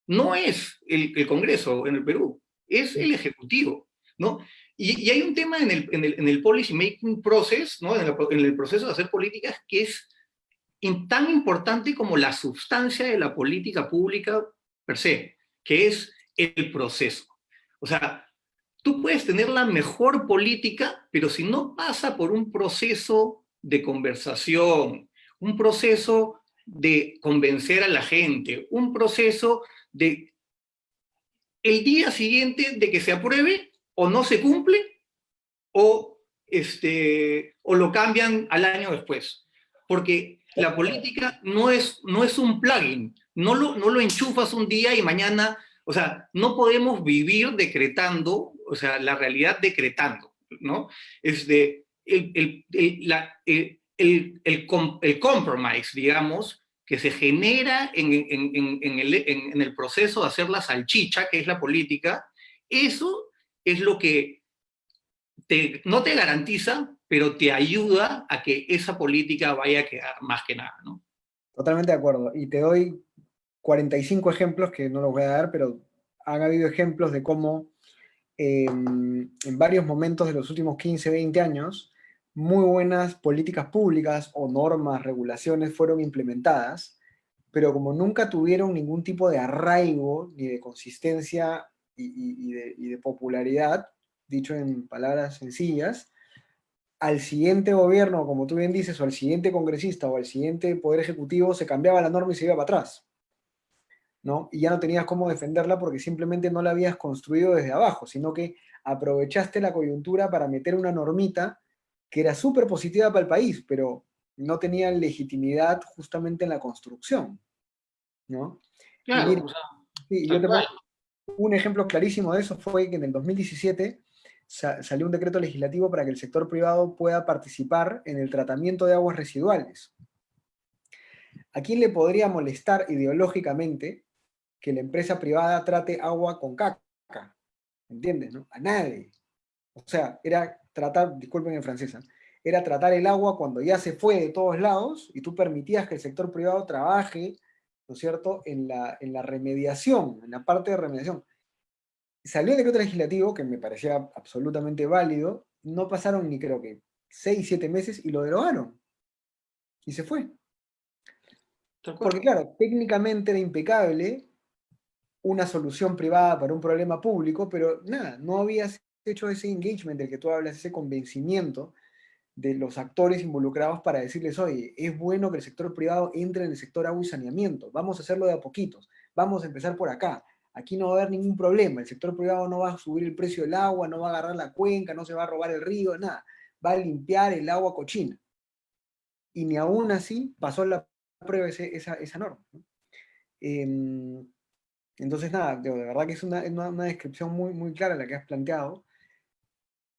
Speaker 5: no es el Congreso en el Perú, es el Ejecutivo, ¿no? Y hay un tema en el policy making process, ¿no? En el proceso de hacer políticas, que es tan importante como la sustancia de la política pública per se, que es el proceso. O sea, tú puedes tener la mejor política, pero si no pasa por un proceso de conversación, un proceso de convencer a la gente, un proceso de el día siguiente de que se apruebe, o no se cumple, o lo cambian al año después. Porque la política no es un plugin, no lo enchufas un día y mañana, o sea, no podemos vivir decretando, o sea, la realidad decretando, ¿no? El compromise, digamos, que se genera en el proceso de hacer la salchicha, que es la política, eso es lo que no te garantiza, pero te ayuda a que esa política vaya a quedar más que nada, ¿no?
Speaker 2: Totalmente de acuerdo. Y te doy 45 ejemplos que no los voy a dar, pero han habido ejemplos de cómo en varios momentos de los últimos 15, 20 años, muy buenas políticas públicas o normas, regulaciones fueron implementadas, pero como nunca tuvieron ningún tipo de arraigo, ni de consistencia y de popularidad, dicho en palabras sencillas, al siguiente gobierno, como tú bien dices, o al siguiente congresista o al siguiente poder ejecutivo, se cambiaba la norma y se iba para atrás, ¿no? Y ya no tenías cómo defenderla porque simplemente no la habías construido desde abajo, sino que aprovechaste la coyuntura para meter una normita que era súper positiva para el país, pero no tenía legitimidad justamente en la construcción, ¿no? Y
Speaker 5: Claro,
Speaker 2: mira,
Speaker 5: o sea,
Speaker 2: sí, yo
Speaker 5: tal
Speaker 2: te
Speaker 5: cual.
Speaker 2: pongo un ejemplo clarísimo de eso fue que en el 2017 salió un decreto legislativo para que el sector privado pueda participar en el tratamiento de aguas residuales. ¿A quién le podría molestar ideológicamente que la empresa privada trate agua con caca? ¿Entiendes? ¿No? A nadie. O sea, era tratar, disculpen en francesa, era tratar el agua cuando ya se fue de todos lados y tú permitías que el sector privado trabaje, ¿no es cierto?, en la remediación, en la parte de remediación. Salió el decreto legislativo, que me parecía absolutamente válido, no pasaron ni creo que 6, 7 meses y lo derogaron. Y se fue.
Speaker 5: Tal cual.
Speaker 2: Porque claro, técnicamente era impecable una solución privada para un problema público, pero nada, no habías hecho ese engagement del que tú hablas, ese convencimiento de los actores involucrados para decirles, oye, es bueno que el sector privado entre en el sector agua y saneamiento, vamos a hacerlo de a poquitos, vamos a empezar por acá, aquí no va a haber ningún problema, el sector privado no va a subir el precio del agua, no va a agarrar la cuenca, no se va a robar el río, nada, va a limpiar el agua cochina. Y ni aún así pasó la prueba esa norma, ¿no? Entonces, nada, de verdad que es una descripción muy, muy clara la que has planteado,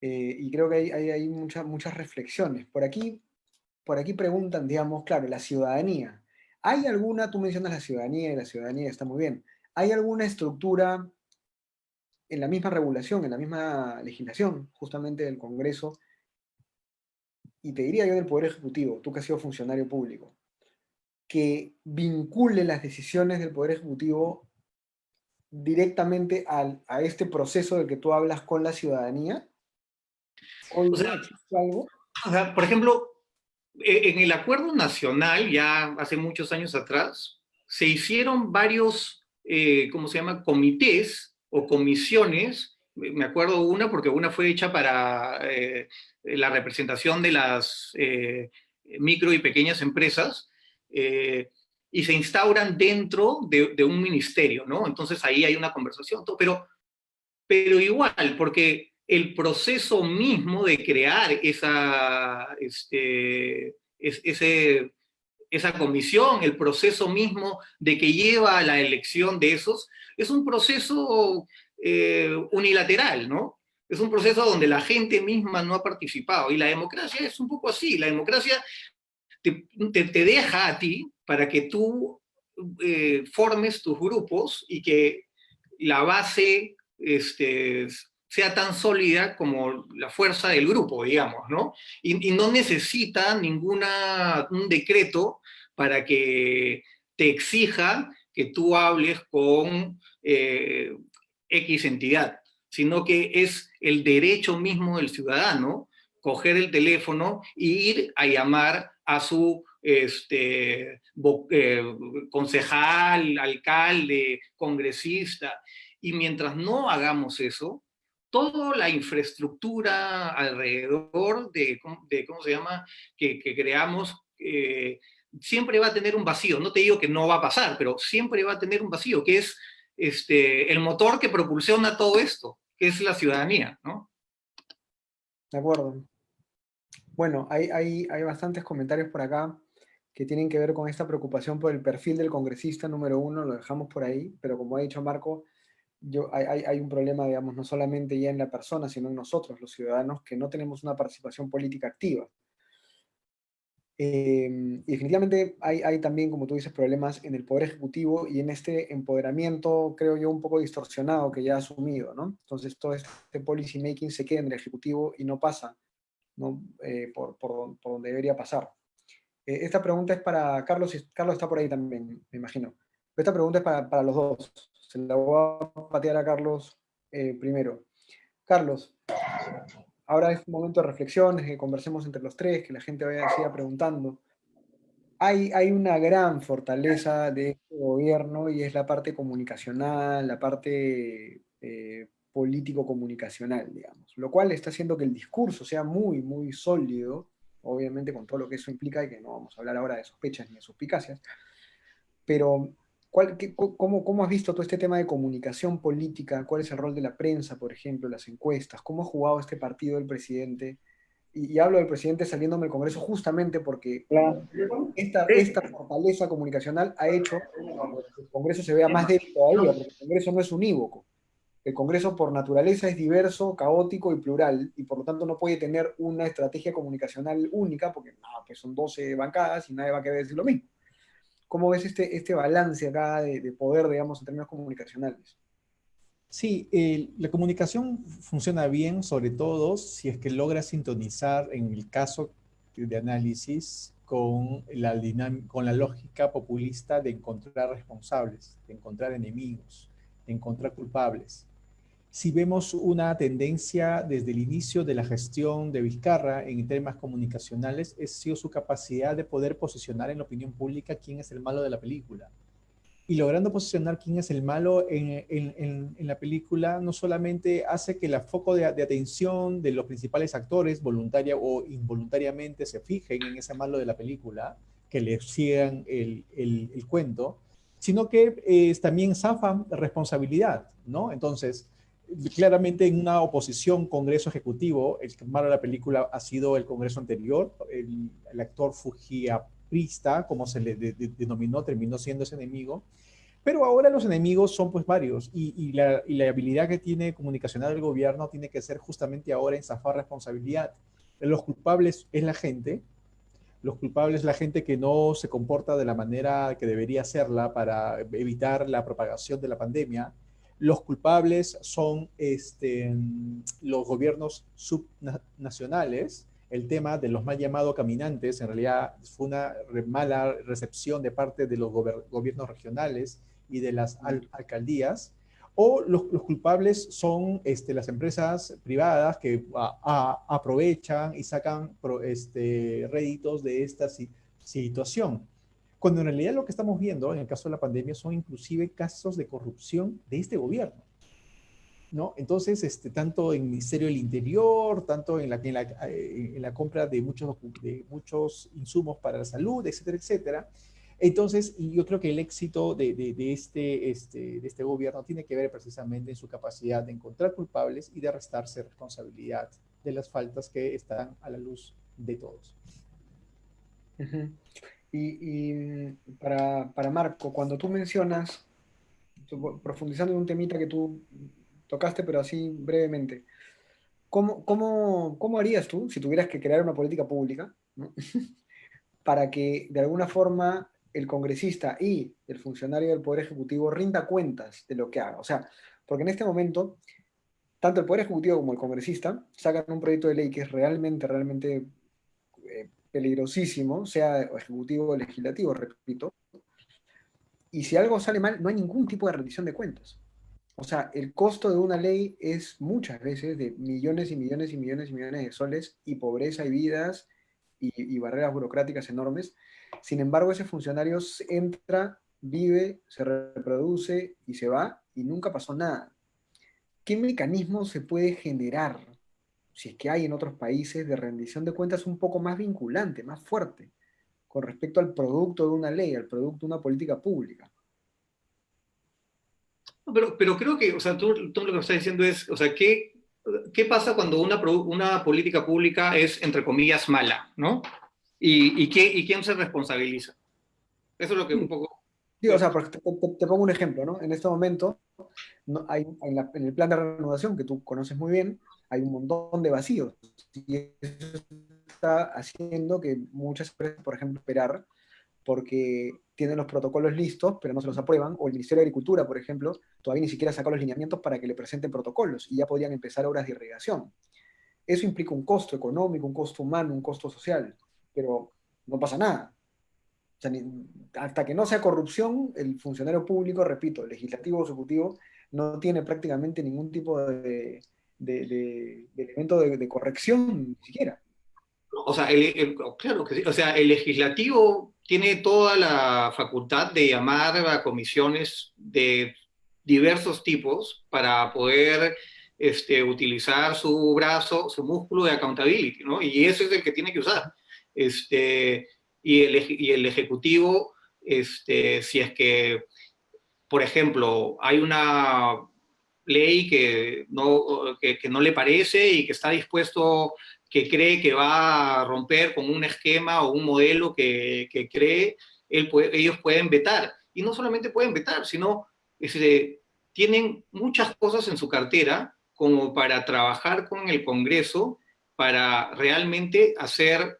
Speaker 2: y creo que hay muchas reflexiones. Por aquí preguntan, digamos, claro, la ciudadanía. ¿Hay alguna, tú mencionas la ciudadanía y la ciudadanía está muy bien, ¿hay alguna estructura en la misma regulación, en la misma legislación, justamente del Congreso, y te diría yo del Poder Ejecutivo, tú que has sido funcionario público, que vincule las decisiones del Poder Ejecutivo directamente a este proceso del que tú hablas con la ciudadanía? ¿Hoy
Speaker 5: O sea,
Speaker 2: día existe algo?
Speaker 5: por ejemplo, en el acuerdo nacional, ya hace muchos años atrás, se hicieron varios, ¿cómo se llama?, comités o comisiones. Me acuerdo una porque una fue hecha para la representación de las micro y pequeñas empresas, y se instauran dentro de un ministerio, ¿no? Entonces ahí hay una conversación, pero igual, porque el proceso mismo de crear esa comisión, el proceso mismo de que lleva a la elección de esos, es un proceso unilateral, ¿no? Es un proceso donde la gente misma no ha participado. Y la democracia es un poco así. La democracia te deja a ti para que tú formes tus grupos y que la base sea tan sólida como la fuerza del grupo, digamos, ¿no? Y no necesita un decreto para que te exija que tú hables con X entidad, sino que es el derecho mismo del ciudadano coger el teléfono e ir a llamar a su concejal, alcalde, congresista. Y mientras no hagamos eso, toda la infraestructura alrededor ¿cómo se llama?, que creamos, siempre va a tener un vacío. No te digo que no va a pasar, pero siempre va a tener un vacío, que es el motor que propulsiona todo esto, que es la ciudadanía, ¿no?
Speaker 2: De acuerdo. Bueno, hay bastantes comentarios por acá que tienen que ver con esta preocupación por el perfil del congresista número uno, lo dejamos por ahí, pero como ha dicho Marco, hay un problema, digamos, no solamente ya en la persona, sino en nosotros, los ciudadanos, que no tenemos una participación política activa. Y definitivamente hay también, como tú dices, problemas en el Poder Ejecutivo y en este empoderamiento, creo yo, un poco distorsionado que ya ha asumido, ¿no? Entonces todo este policy making se queda en el Ejecutivo y no pasa, ¿no? Por donde debería pasar. Esta pregunta es para Carlos, y Carlos está por ahí también, me imagino. Esta pregunta es para los dos. Se la voy a patear a Carlos primero. Carlos, ahora es un momento de reflexiones, que conversemos entre los tres, que la gente siga preguntando. Hay una gran fortaleza de este gobierno y es la parte comunicacional, la parte político-comunicacional, digamos, lo cual está haciendo que el discurso sea muy, muy sólido, obviamente con todo lo que eso implica, y que no vamos a hablar ahora de sospechas ni de suspicacias, pero ¿cómo has visto todo este tema de comunicación política? ¿Cuál es el rol de la prensa, por ejemplo, las encuestas? ¿Cómo ha jugado este partido del presidente? Y hablo del presidente saliéndome del Congreso justamente porque esta fortaleza comunicacional ha hecho que el Congreso se vea más débil todavía, porque el Congreso no es unívoco. El Congreso por naturaleza es diverso, caótico y plural, y por lo tanto no puede tener una estrategia comunicacional única, porque pues son 12 bancadas y nadie va a querer decir lo mismo. ¿Cómo ves este balance acá de poder, digamos, en términos comunicacionales?
Speaker 4: Sí, la comunicación funciona bien, sobre todo si es que logra sintonizar en el caso de análisis con la lógica populista de encontrar responsables, de encontrar enemigos, de encontrar culpables. Si vemos una tendencia desde el inicio de la gestión de Vizcarra en temas comunicacionales, ha sido su capacidad de poder posicionar en la opinión pública quién es el malo de la película. Y logrando posicionar quién es el malo en la película, no solamente hace que el foco de atención de los principales actores, voluntaria o involuntariamente, se fijen en ese malo de la película, que le sigan el cuento, sino que también zafan responsabilidad, ¿no? Entonces, claramente en una oposición Congreso Ejecutivo, el malo de la película ha sido el Congreso anterior, el actor fujiaprista, como se le denominó, terminó siendo ese enemigo. Pero ahora los enemigos son pues varios y la habilidad que tiene comunicacional el gobierno tiene que ser justamente ahora en zafar responsabilidad. Los culpables es la gente, los culpables es la gente que no se comporta de la manera que debería hacerla para evitar la propagación de la pandemia. Los culpables son los gobiernos subnacionales. El tema de los mal llamados caminantes, en realidad fue una mala recepción de parte de los gobiernos regionales y de las alcaldías. O los culpables son las empresas privadas que aprovechan y sacan réditos de esta situación. Cuando en realidad lo que estamos viendo en el caso de la pandemia son inclusive casos de corrupción de este gobierno, ¿no? Entonces, tanto en el Ministerio del Interior, tanto en la compra de muchos insumos para la salud, etcétera, etcétera. Entonces, yo creo que el éxito de este gobierno tiene que ver precisamente en su capacidad de encontrar culpables y de restarse responsabilidad de las faltas que están a la luz de todos.
Speaker 2: Uh-huh. Y para Marco, cuando tú mencionas, profundizando en un temita que tú tocaste, pero así brevemente, ¿cómo harías tú si tuvieras que crear una política pública, ¿no? para que de alguna forma el congresista y el funcionario del Poder Ejecutivo rinda cuentas de lo que haga? O sea, porque en este momento, tanto el Poder Ejecutivo como el congresista sacan un proyecto de ley que es realmente peligrosísimo, sea ejecutivo o legislativo, repito, y si algo sale mal, no hay ningún tipo de rendición de cuentas. O sea, el costo de una ley es muchas veces de millones y millones y millones y millones de soles y pobreza y vidas y barreras burocráticas enormes. Sin embargo, ese funcionario entra, vive, se reproduce y se va y nunca pasó nada. ¿Qué mecanismo se puede generar, si es que hay en otros países, de rendición de cuentas un poco más vinculante, más fuerte, con respecto al producto de una ley, al producto de una política pública?
Speaker 5: Pero creo que, o sea, tú lo que estás diciendo es, o sea, ¿qué pasa cuando una política pública es, entre comillas, mala, ¿no? ¿Y quién se responsabiliza? Eso es lo que un poco...
Speaker 2: Sí, o sea, te pongo un ejemplo, ¿no? En este momento, no, en el plan de reanudación, que tú conoces muy bien, hay un montón de vacíos. Y eso está haciendo que muchas empresas, por ejemplo, esperar porque tienen los protocolos listos, pero no se los aprueban, o el Ministerio de Agricultura, por ejemplo, todavía ni siquiera sacó los lineamientos para que le presenten protocolos y ya podrían empezar obras de irrigación. Eso implica un costo económico, un costo humano, un costo social, pero no pasa nada. O sea, hasta que no sea corrupción, el funcionario público, repito, legislativo o ejecutivo, no tiene prácticamente ningún tipo de elemento de corrección, ni siquiera.
Speaker 5: O sea, claro que sí. O sea, el legislativo tiene toda la facultad de llamar a comisiones de diversos tipos para poder utilizar su brazo, su músculo de accountability, ¿no? Y ese es el que tiene que usar. Y el ejecutivo, si es que, por ejemplo, hay una ley que no le parece y que está dispuesto, que cree que va a romper con un esquema o un modelo que cree, ellos pueden vetar. Y no solamente pueden vetar, sino tienen muchas cosas en su cartera como para trabajar con el Congreso, para realmente hacer,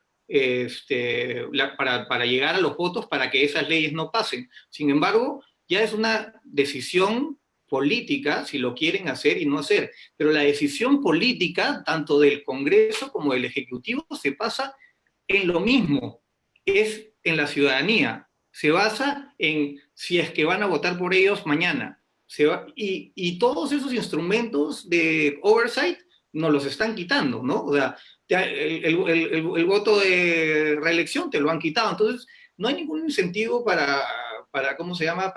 Speaker 5: para llegar a los votos para que esas leyes no pasen. Sin embargo, ya es una decisión política si lo quieren hacer y no hacer. Pero la decisión política, tanto del Congreso como del Ejecutivo, se pasa en lo mismo, es en la ciudadanía. Se basa en si es que van a votar por ellos mañana. Y todos esos instrumentos de oversight nos los están quitando, ¿no? O sea, el voto de reelección te lo han quitado. Entonces, no hay ningún incentivo para ¿cómo se llama?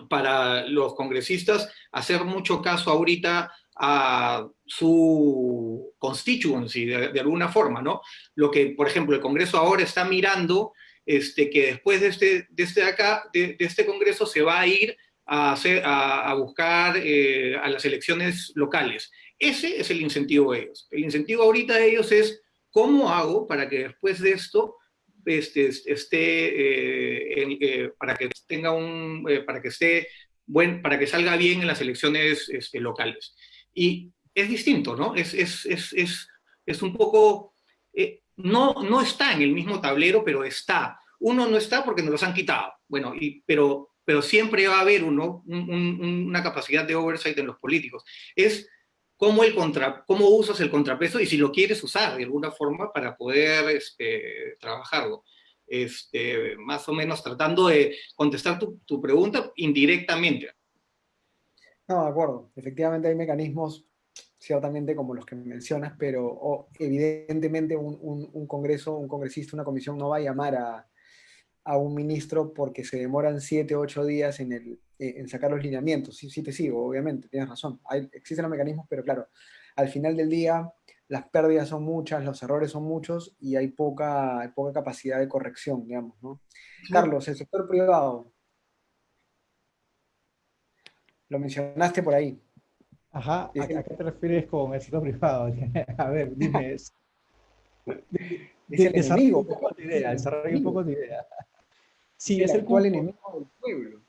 Speaker 5: Para los congresistas hacer mucho caso ahorita a su constituency, de alguna forma, ¿no? Lo que, por ejemplo, el Congreso ahora está mirando, que después de este Congreso se va a ir a buscar a las elecciones locales. Ese es el incentivo de ellos. El incentivo ahorita de ellos es, ¿cómo hago para que después de esto para que tenga para que para que salga bien en las elecciones locales. Y es distinto, ¿no? Es un poco, no está en el mismo tablero, pero está. Uno no está porque nos los han quitado. Bueno, pero siempre va a haber una capacidad de oversight en los políticos. Es cómo usas el contrapeso y si lo quieres usar de alguna forma para poder trabajarlo. Más o menos tratando de contestar tu pregunta indirectamente.
Speaker 2: No, de acuerdo. Efectivamente hay mecanismos, ciertamente como los que mencionas, pero evidentemente un congreso, un congresista, una comisión no va a llamar a un ministro porque se demoran 7 o 8 días en sacar los lineamientos. Sí, sí te sigo, obviamente, tienes razón. Existen los mecanismos, pero claro, al final del día las pérdidas son muchas, los errores son muchos y hay poca capacidad de corrección, digamos, ¿no? Carlos, el sector privado, lo mencionaste por ahí.
Speaker 4: Ajá, ¿a qué te refieres con el sector privado? A ver, dime eso.
Speaker 2: Es el enemigo.
Speaker 4: Desarrolla un poco tu idea. Sí,
Speaker 2: Es
Speaker 4: es
Speaker 2: el
Speaker 4: el
Speaker 2: actual
Speaker 4: punto.
Speaker 2: enemigo del pueblo.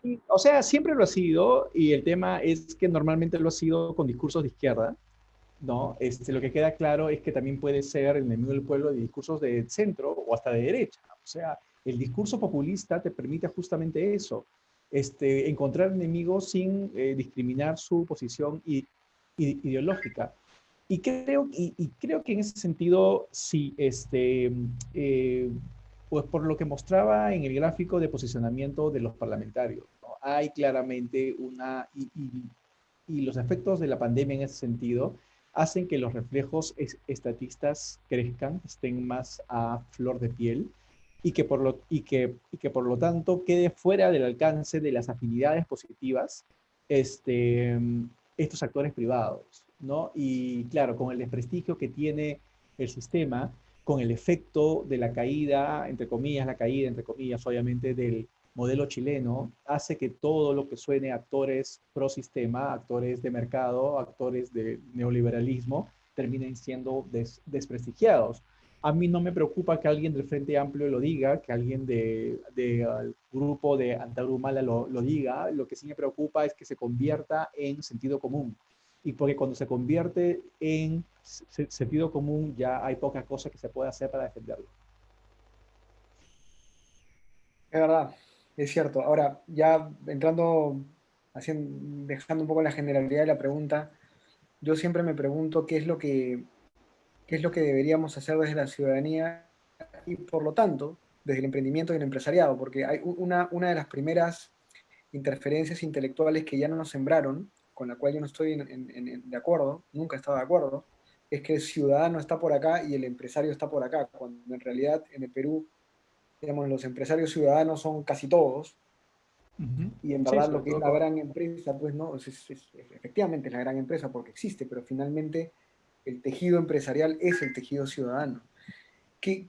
Speaker 4: Sí, o sea, siempre lo ha sido y el tema es que normalmente lo ha sido con discursos de izquierda, ¿no? Lo que queda claro es que también puede ser el enemigo del pueblo de discursos de centro o hasta de derecha. O sea, el discurso populista te permite justamente eso, encontrar enemigos sin discriminar su posición ideológica. Y creo que en ese sentido, sí, pues por lo que mostraba en el gráfico de posicionamiento de los parlamentarios, ¿no? Hay claramente y los efectos de la pandemia en ese sentido hacen que los reflejos estatistas crezcan, estén más a flor de piel y que por lo tanto quede fuera del alcance de las afinidades positivas estos actores privados, ¿no? Y claro, con el desprestigio que tiene el sistema, con el efecto de la caída, entre comillas, obviamente, del modelo chileno, hace que todo lo que suene a actores pro sistema, actores de mercado, actores de neoliberalismo, terminen siendo desprestigiados. A mí no me preocupa que alguien del Frente Amplio lo diga, que alguien del grupo de Antaurumala lo diga. Lo que sí me preocupa es que se convierta en sentido común. Y porque cuando se convierte en sentido común, ya hay poca cosa que se pueda hacer para defenderlo.
Speaker 2: Es verdad, es cierto. Ahora, ya entrando, dejando un poco la generalidad de la pregunta, yo siempre me pregunto qué es lo que deberíamos hacer desde la ciudadanía y por lo tanto, desde el emprendimiento y el empresariado, porque hay una de las primeras interferencias intelectuales que ya no nos sembraron, con la cual yo no estoy de acuerdo, nunca he estado de acuerdo, es que el ciudadano está por acá y el empresario está por acá, cuando en realidad en el Perú, digamos, los empresarios ciudadanos son casi todos, y en
Speaker 4: Sí,
Speaker 2: verdad lo
Speaker 4: sobre
Speaker 2: que es
Speaker 4: todo
Speaker 2: la gran empresa, pues no, efectivamente es la gran empresa porque existe, pero finalmente el tejido empresarial es el tejido ciudadano. ¿Qué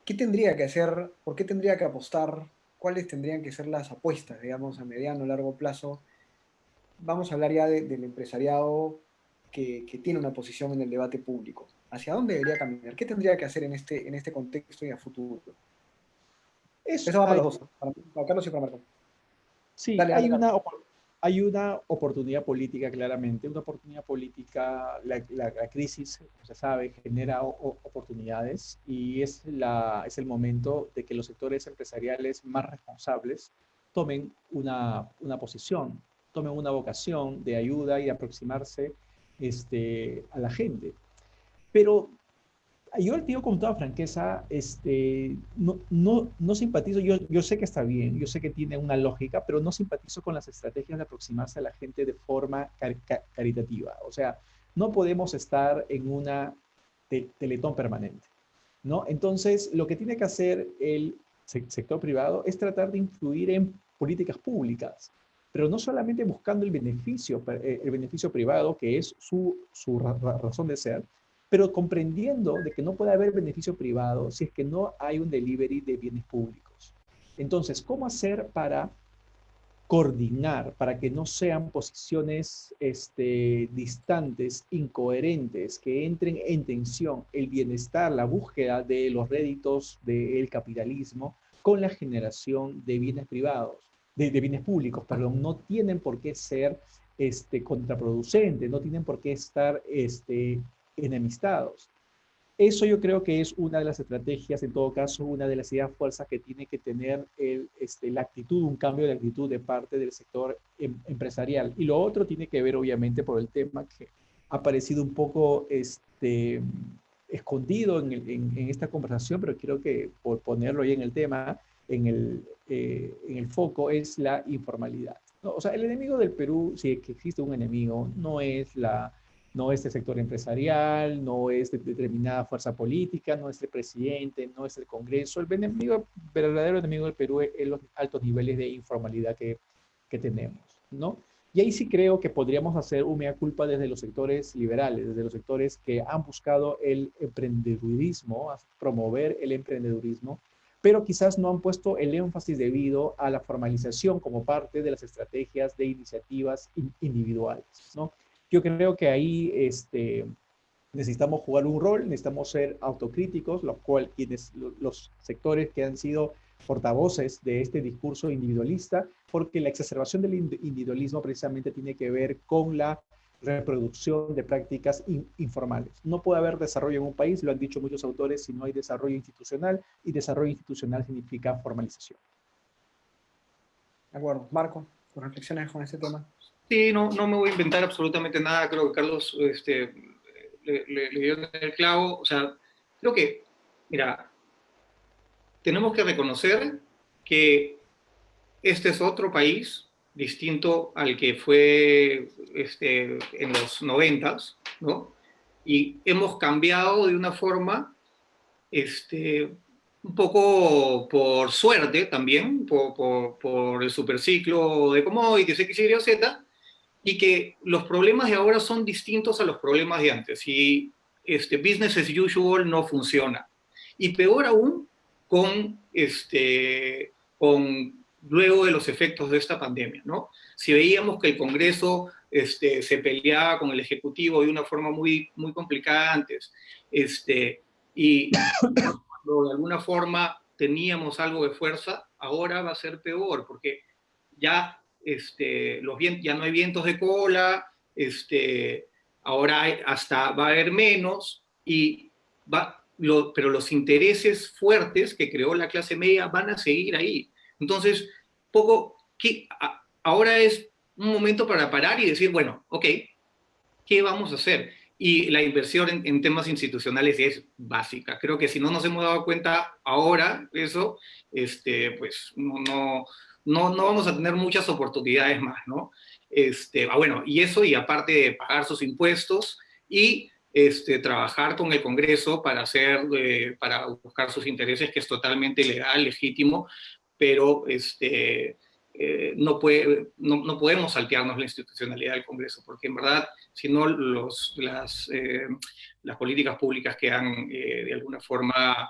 Speaker 2: tendría que hacer? ¿Por qué tendría que apostar? ¿Cuáles tendrían que ser las apuestas, digamos, a mediano o largo plazo? Vamos a hablar ya del empresariado que tiene una posición en el debate público. ¿Hacia dónde debería caminar? ¿Qué tendría que hacer en este contexto y a futuro?
Speaker 4: es,
Speaker 2: Eso va para
Speaker 4: hay,
Speaker 2: los dos, para Carlos y para Marco.
Speaker 4: sí,
Speaker 2: Dale, dale, Carlos.
Speaker 4: hay una oportunidad política claramente, una oportunidad política, la crisis, se sabe, genera oportunidades y es el momento de que los sectores empresariales más responsables tomen una posición, tomen una vocación de ayuda y de aproximarse a la gente. Pero yo le digo con toda franqueza, no simpatizo, yo sé que está bien, yo sé que tiene una lógica, pero no simpatizo con las estrategias de aproximarse a la gente de forma caritativa. O sea, no podemos estar en una teletón permanente, ¿no? Entonces, lo que tiene que hacer el sector privado es tratar de influir en políticas públicas, pero no solamente buscando el beneficio privado, que es su razón de ser, pero comprendiendo de que no puede haber beneficio privado si es que no hay un delivery de bienes públicos. Entonces, ¿cómo hacer para coordinar, para que no sean posiciones distantes, incoherentes, que entren en tensión el bienestar, la búsqueda de los réditos del capitalismo con la generación de bienes privados, de bienes públicos, perdón, no tienen por qué ser contraproducentes, no tienen por qué estar enemistados. Eso yo creo que es una de las estrategias, en todo caso, una de las ideas fuerzas que tiene que tener la actitud, un cambio de actitud de parte del sector empresarial. Y lo otro tiene que ver, obviamente, por el tema que ha aparecido un poco escondido en esta conversación, pero creo que por ponerlo ahí en el tema, en el foco, es la informalidad, ¿no? O sea, el enemigo del Perú, si es que existe un enemigo, no es el sector empresarial, no es de determinada fuerza política, no es el presidente, no es el Congreso. El enemigo, verdadero enemigo del Perú es los altos niveles de informalidad que tenemos, ¿no? Y ahí sí creo que podríamos hacer un mea culpa desde los sectores liberales, desde los sectores que han buscado el emprendedurismo, promover el emprendedurismo, pero quizás no han puesto el énfasis debido a la formalización como parte de las estrategias de iniciativas individuales, ¿no? Yo creo que ahí necesitamos jugar un rol, necesitamos ser autocríticos, los sectores que han sido portavoces de este discurso individualista, porque la exacerbación del individualismo precisamente tiene que ver con la reproducción de prácticas informales. No puede haber desarrollo en un país, lo han dicho muchos autores, si no hay desarrollo institucional, y desarrollo institucional significa formalización.
Speaker 2: De acuerdo. Marco, tus reflexiones con este tema.
Speaker 5: Sí, no me voy a inventar absolutamente nada. Creo que Carlos le dio en el clavo. O sea, creo que, mira, tenemos que reconocer que este es otro país distinto al que fue en los 90s, ¿no? Y hemos cambiado de una forma un poco por suerte también, por el superciclo de commodities X, Y, Z, y que los problemas de ahora son distintos a los problemas de antes, y business as usual no funciona. Y peor aún con luego de los efectos de esta pandemia, ¿no? Si veíamos que el Congreso se peleaba con el Ejecutivo de una forma muy, muy complicada antes, y cuando de alguna forma teníamos algo de fuerza, ahora va a ser peor, porque ya, ya no hay vientos de cola, ahora hasta va a haber menos, pero los intereses fuertes que creó la clase media van a seguir ahí. Entonces, ahora es un momento para parar y decir, bueno, ok, ¿qué vamos a hacer? y la inversión en temas institucionales es básica. Creo que si no nos hemos dado cuenta ahora de eso, pues no vamos a tener muchas oportunidades más, ¿no? Bueno, y eso, y aparte de pagar sus impuestos y trabajar con el Congreso para buscar sus intereses, que es totalmente legal, legítimo, pero no podemos saltearnos la institucionalidad del Congreso, porque en verdad, si no, las políticas públicas quedan eh, de alguna forma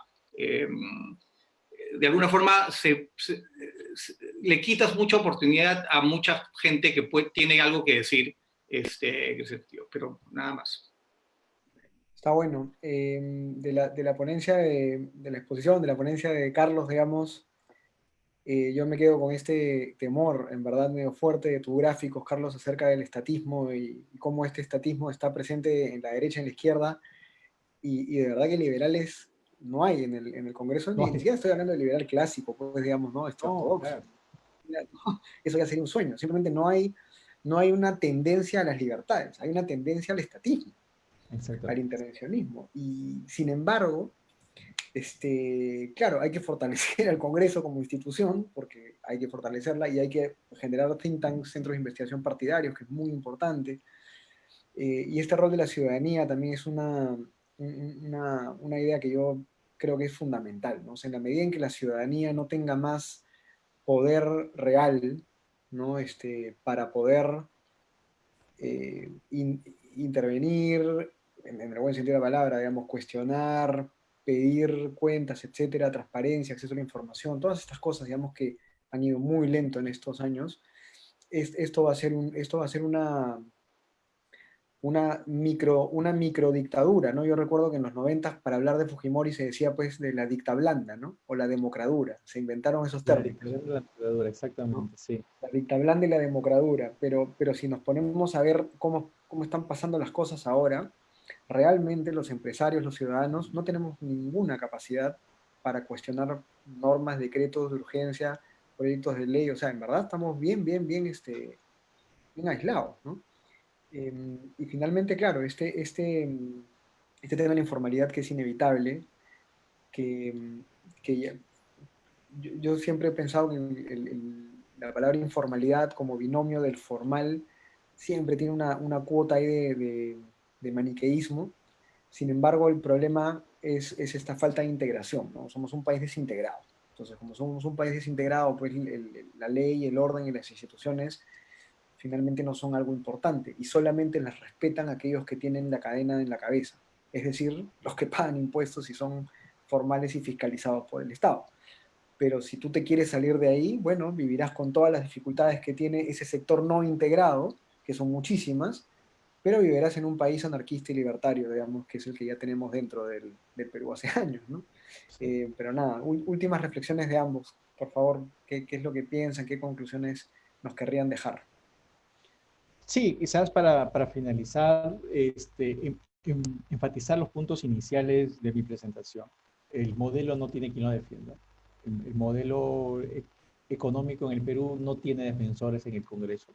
Speaker 5: le quitas mucha oportunidad a mucha gente que tiene algo que decir en ese sentido, pero nada más.
Speaker 2: Está bueno. De la ponencia de la exposición, de la ponencia de Carlos, digamos, yo me quedo con este temor, en verdad, medio fuerte de tus gráficos, Carlos, acerca del estatismo y cómo este estatismo está presente en la derecha y en la izquierda, y de verdad que liberales no hay en el Congreso,
Speaker 4: No
Speaker 2: ni
Speaker 4: hay.
Speaker 2: siquiera estoy hablando de liberal clásico, pues digamos, ¿no?
Speaker 4: No,
Speaker 2: Ortodoxo.
Speaker 4: claro.
Speaker 2: No, eso ya sería un sueño. Simplemente no hay una tendencia a las libertades, hay una tendencia al estatismo, al
Speaker 4: Exactamente.
Speaker 2: intervencionismo. Y sin embargo, claro, hay que fortalecer al Congreso como institución, porque hay que fortalecerla y hay que generar think tanks, centros de investigación partidarios, que es muy importante. Y este rol de la ciudadanía también es una idea que yo creo que es fundamental, ¿no? O sea, en la medida en que la ciudadanía no tenga más poder real, ¿no? Para poder intervenir, en el buen sentido de la palabra, digamos, cuestionar, pedir cuentas, etcétera, transparencia, acceso a la información, todas estas cosas, digamos, que han ido muy lento en estos años. Esto va a ser, una microdictadura, ¿no? Yo recuerdo que en los 90 para hablar de Fujimori se decía pues de la dicta blanda, ¿no? O la democradura, se inventaron esos
Speaker 4: La
Speaker 2: términos,
Speaker 4: dictadura de la dictadura,
Speaker 2: ¿no?
Speaker 4: exactamente, sí.
Speaker 2: La dicta blanda y la democradura, pero si nos ponemos a ver cómo están pasando las cosas ahora, realmente los empresarios, los ciudadanos, no tenemos ninguna capacidad para cuestionar normas, decretos de urgencia, proyectos de ley, o sea, en verdad estamos bien aislados, ¿no? Y finalmente, claro, este tema de la informalidad que es inevitable, que, yo siempre he pensado que la palabra informalidad como binomio del formal siempre tiene una cuota ahí de maniqueísmo. Sin embargo, el problema es esta falta de integración, ¿no? Somos un país desintegrado. Entonces, como somos un país desintegrado, pues la ley, el orden y las instituciones finalmente no son algo importante y solamente las respetan aquellos que tienen la cadena en la cabeza, es decir, los que pagan impuestos y son formales y fiscalizados por el Estado. Pero si tú te quieres salir de ahí, bueno, vivirás con todas las dificultades que tiene ese sector no integrado, que son muchísimas, pero vivirás en un país anarquista y libertario, digamos, que es el que ya tenemos dentro del Perú hace años, ¿no?
Speaker 4: Sí.
Speaker 2: Pero nada, últimas reflexiones de ambos, por favor, ¿qué es lo que piensan, qué conclusiones nos querrían dejar?
Speaker 4: Sí, quizás para finalizar, enfatizar los puntos iniciales de mi presentación. El modelo no tiene quien lo defienda. El modelo económico en el Perú no tiene defensores en el Congreso.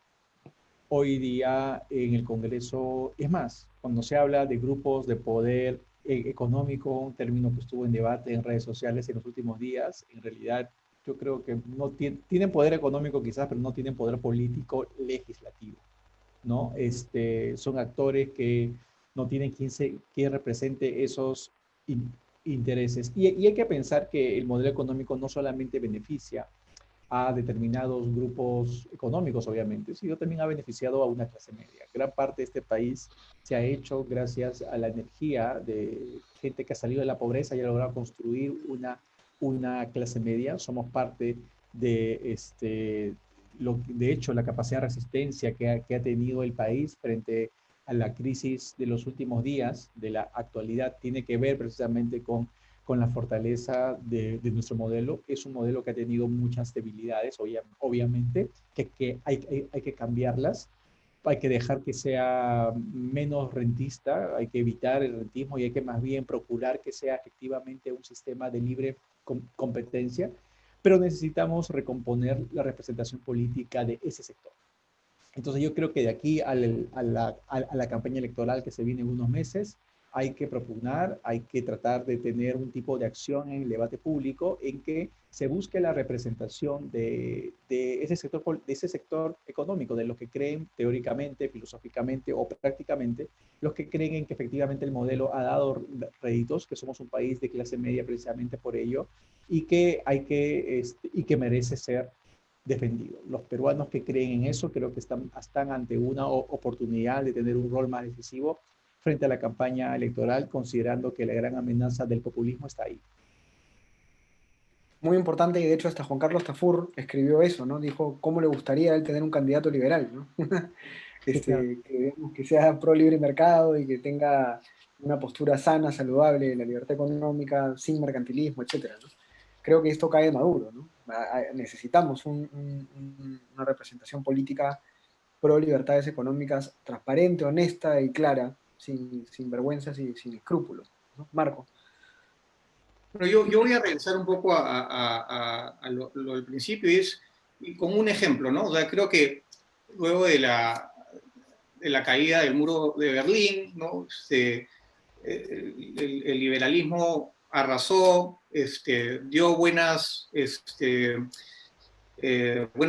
Speaker 4: Hoy día en el Congreso, es más, cuando se habla de grupos de poder económico, un término que estuvo en debate en redes sociales en los últimos días, en realidad yo creo que no tienen poder económico quizás, pero no tienen poder político legislativo, ¿no? Son actores que no tienen quien represente esos intereses. Y hay que pensar que el modelo económico no solamente beneficia a determinados grupos económicos, obviamente, sino también ha beneficiado a una clase media. Gran parte de este país se ha hecho gracias a la energía de gente que ha salido de la pobreza y ha logrado construir una clase media. Somos parte de, de hecho, la capacidad de resistencia que ha tenido el país frente a la crisis de los últimos días, de la actualidad, tiene que ver precisamente con la fortaleza de nuestro modelo. Es un modelo que ha tenido muchas debilidades, obviamente, que hay que cambiarlas, hay que dejar que sea menos rentista, hay que evitar el rentismo y hay que más bien procurar que sea efectivamente un sistema de libre competencia, pero necesitamos recomponer la representación política de ese sector. Entonces yo creo que de aquí a la campaña electoral que se viene en unos meses, hay que propugnar, hay que tratar de tener un tipo de acción en el debate público en que se busque la representación de ese sector económico, de los que creen teóricamente, filosóficamente o prácticamente, los que creen en que efectivamente el modelo ha dado réditos, que somos un país de clase media precisamente por ello, y y que merece ser defendido. Los peruanos que creen en eso creo que están ante una oportunidad de tener un rol más decisivo frente a la campaña electoral, considerando que la gran amenaza del populismo está ahí.
Speaker 2: Muy importante, y de hecho hasta Juan Carlos Tafur escribió eso, ¿no? Dijo cómo le gustaría a él tener un candidato liberal, ¿no?
Speaker 4: Sí, claro.
Speaker 2: Que, digamos, que sea pro libre mercado y que tenga una postura sana, saludable, la libertad económica, sin mercantilismo, etcétera, ¿no? Creo que esto cae de Maduro, ¿no? Necesitamos una representación política pro libertades económicas transparente, honesta y clara, sin vergüenzas y sin escrúpulos, ¿no? Marco.
Speaker 5: Bueno, yo voy a regresar un poco a lo del principio y con un ejemplo, ¿no? O sea, creo que luego de la caída del muro de Berlín, ¿no? El liberalismo arrasó, dio buenos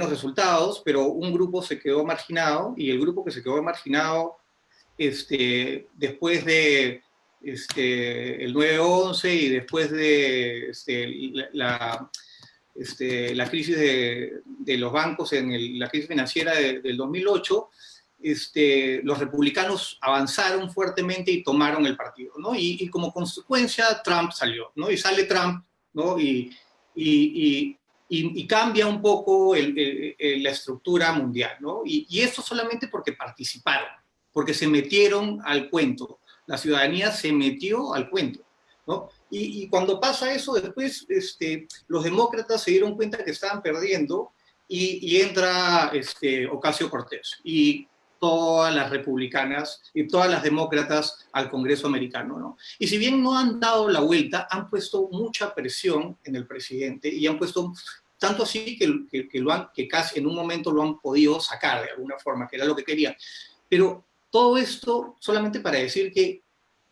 Speaker 5: resultados, pero un grupo se quedó marginado y el grupo que se quedó marginado después de el 9/11 y después de la crisis de los bancos, la crisis financiera del 2008, los republicanos avanzaron fuertemente y tomaron el partido, ¿no? Y como consecuencia Trump salió, ¿no? Y sale Trump, ¿no? Y cambia un poco la estructura mundial, ¿no? Y eso solamente porque participaron, porque se metieron al cuento. La ciudadanía se metió al cuento, ¿no? Y cuando pasa eso, después los demócratas se dieron cuenta que estaban perdiendo y entra Ocasio-Cortez y todas las republicanas y todas las demócratas al Congreso americano, ¿no? Y si bien no han dado la vuelta, han puesto mucha presión en el presidente y han puesto tanto así que casi en un momento lo han podido sacar de alguna forma, que era lo que querían. Pero todo esto solamente para decir que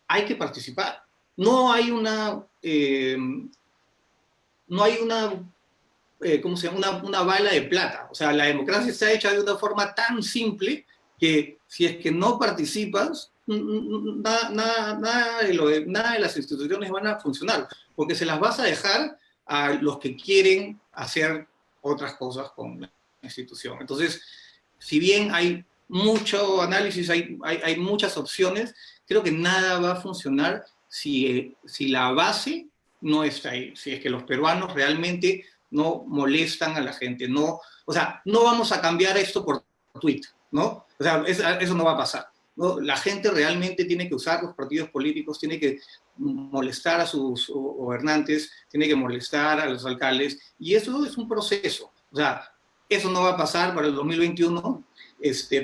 Speaker 5: hay que participar. No hay ¿cómo se llama? Una bala de plata. O sea, la democracia está hecha de una forma tan simple que si es que no participas, nada de las instituciones van a funcionar, porque se las vas a dejar a los que quieren hacer otras cosas con la institución. Entonces, si bien hay mucho análisis, hay muchas opciones, creo que nada va a funcionar si la base no está ahí, si es que los peruanos realmente no molestan a la gente, no, o sea, no vamos a cambiar esto por Twitter, ¿no? O sea, eso no va a pasar, ¿no? La gente realmente tiene que usar los partidos políticos, tiene que molestar a sus gobernantes, tiene que molestar a los alcaldes, y eso es un proceso, o sea, eso no va a pasar para el 2021,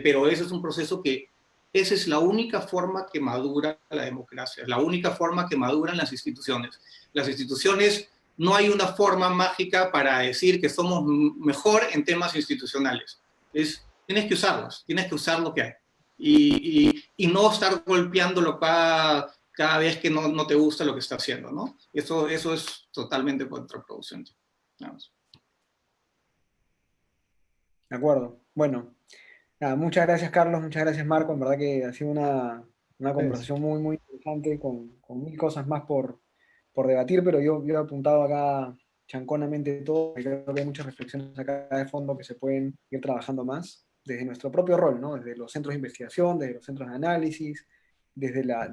Speaker 5: pero ese es un proceso que esa es la única forma que madura la democracia, la única forma que maduran las instituciones. Las instituciones, no hay una forma mágica para decir que somos mejor en temas institucionales. Tienes que usarlas, tienes que usar lo que hay. Y no estar golpeándolo cada vez que no te gusta lo que está haciendo, ¿no? Eso es totalmente contraproducente. Vamos.
Speaker 2: De acuerdo. Bueno, nada, muchas gracias Carlos, muchas gracias Marco, en verdad que ha sido una
Speaker 4: Pues,
Speaker 2: conversación muy, muy interesante con mil cosas más por debatir, pero yo he apuntado acá chanconamente todo, y creo que hay muchas reflexiones acá de fondo que se pueden ir trabajando más desde nuestro propio rol, ¿no? Desde los centros de investigación, desde los centros de análisis, desde la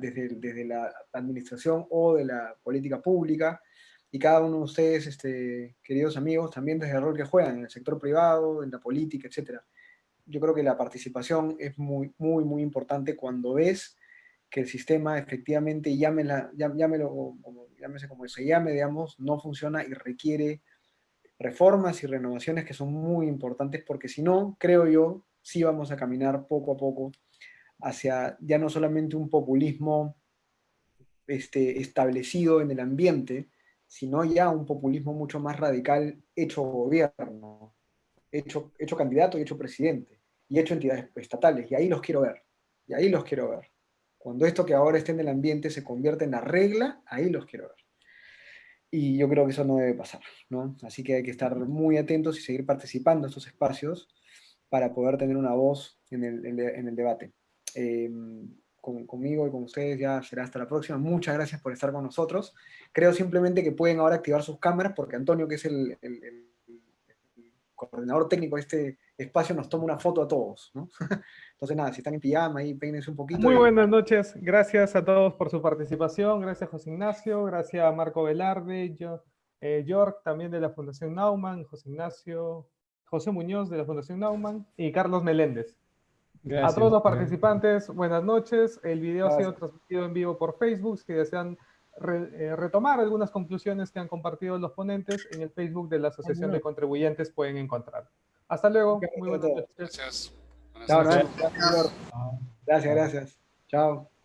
Speaker 2: administración o de la política pública, y cada uno de ustedes, queridos amigos, también desde el rol que juegan en el sector privado, en la política, etcétera. Yo creo que la participación es muy, muy, muy importante cuando ves que el sistema efectivamente, llámese como se llame, digamos, no funciona y requiere reformas y renovaciones que son muy importantes, porque si no, creo yo, sí vamos a caminar poco a poco hacia ya no solamente un populismo establecido en el ambiente, sino ya un populismo mucho más radical hecho gobierno, hecho candidato y hecho presidente. y he hecho entidades estatales, y ahí los quiero ver, y ahí los quiero ver. Cuando esto que ahora está en el ambiente se convierte en la regla, ahí los quiero ver. Y yo creo que eso no debe pasar, ¿no? Así que hay que estar muy atentos y seguir participando en estos espacios para poder tener una voz en el debate. Conmigo y con ustedes ya será hasta la próxima. Muchas gracias por estar con nosotros. Creo simplemente que pueden ahora activar sus cámaras porque Antonio, que es el coordinador técnico de este espacio, nos toma una foto a todos, ¿no? Entonces nada, si están en pijama ahí, peínense un poquito.
Speaker 1: Muy buenas noches, gracias a todos por su participación, gracias José Ignacio, gracias a Marco Velarde, York también de la Fundación Naumann, José Ignacio, José Muñoz de la Fundación Naumann y Carlos Meléndez.
Speaker 4: Gracias.
Speaker 1: A todos los participantes, buenas noches. El video ha sido
Speaker 2: Gracias.
Speaker 1: transmitido en vivo por Facebook. Si desean retomar algunas conclusiones que han compartido los ponentes, en el Facebook de la Asociación de Contribuyentes pueden encontrar. Hasta luego. Muy buenas noches.
Speaker 3: Gracias. Buenas
Speaker 2: Chao,
Speaker 3: noches.
Speaker 2: gracias. Gracias. Chao.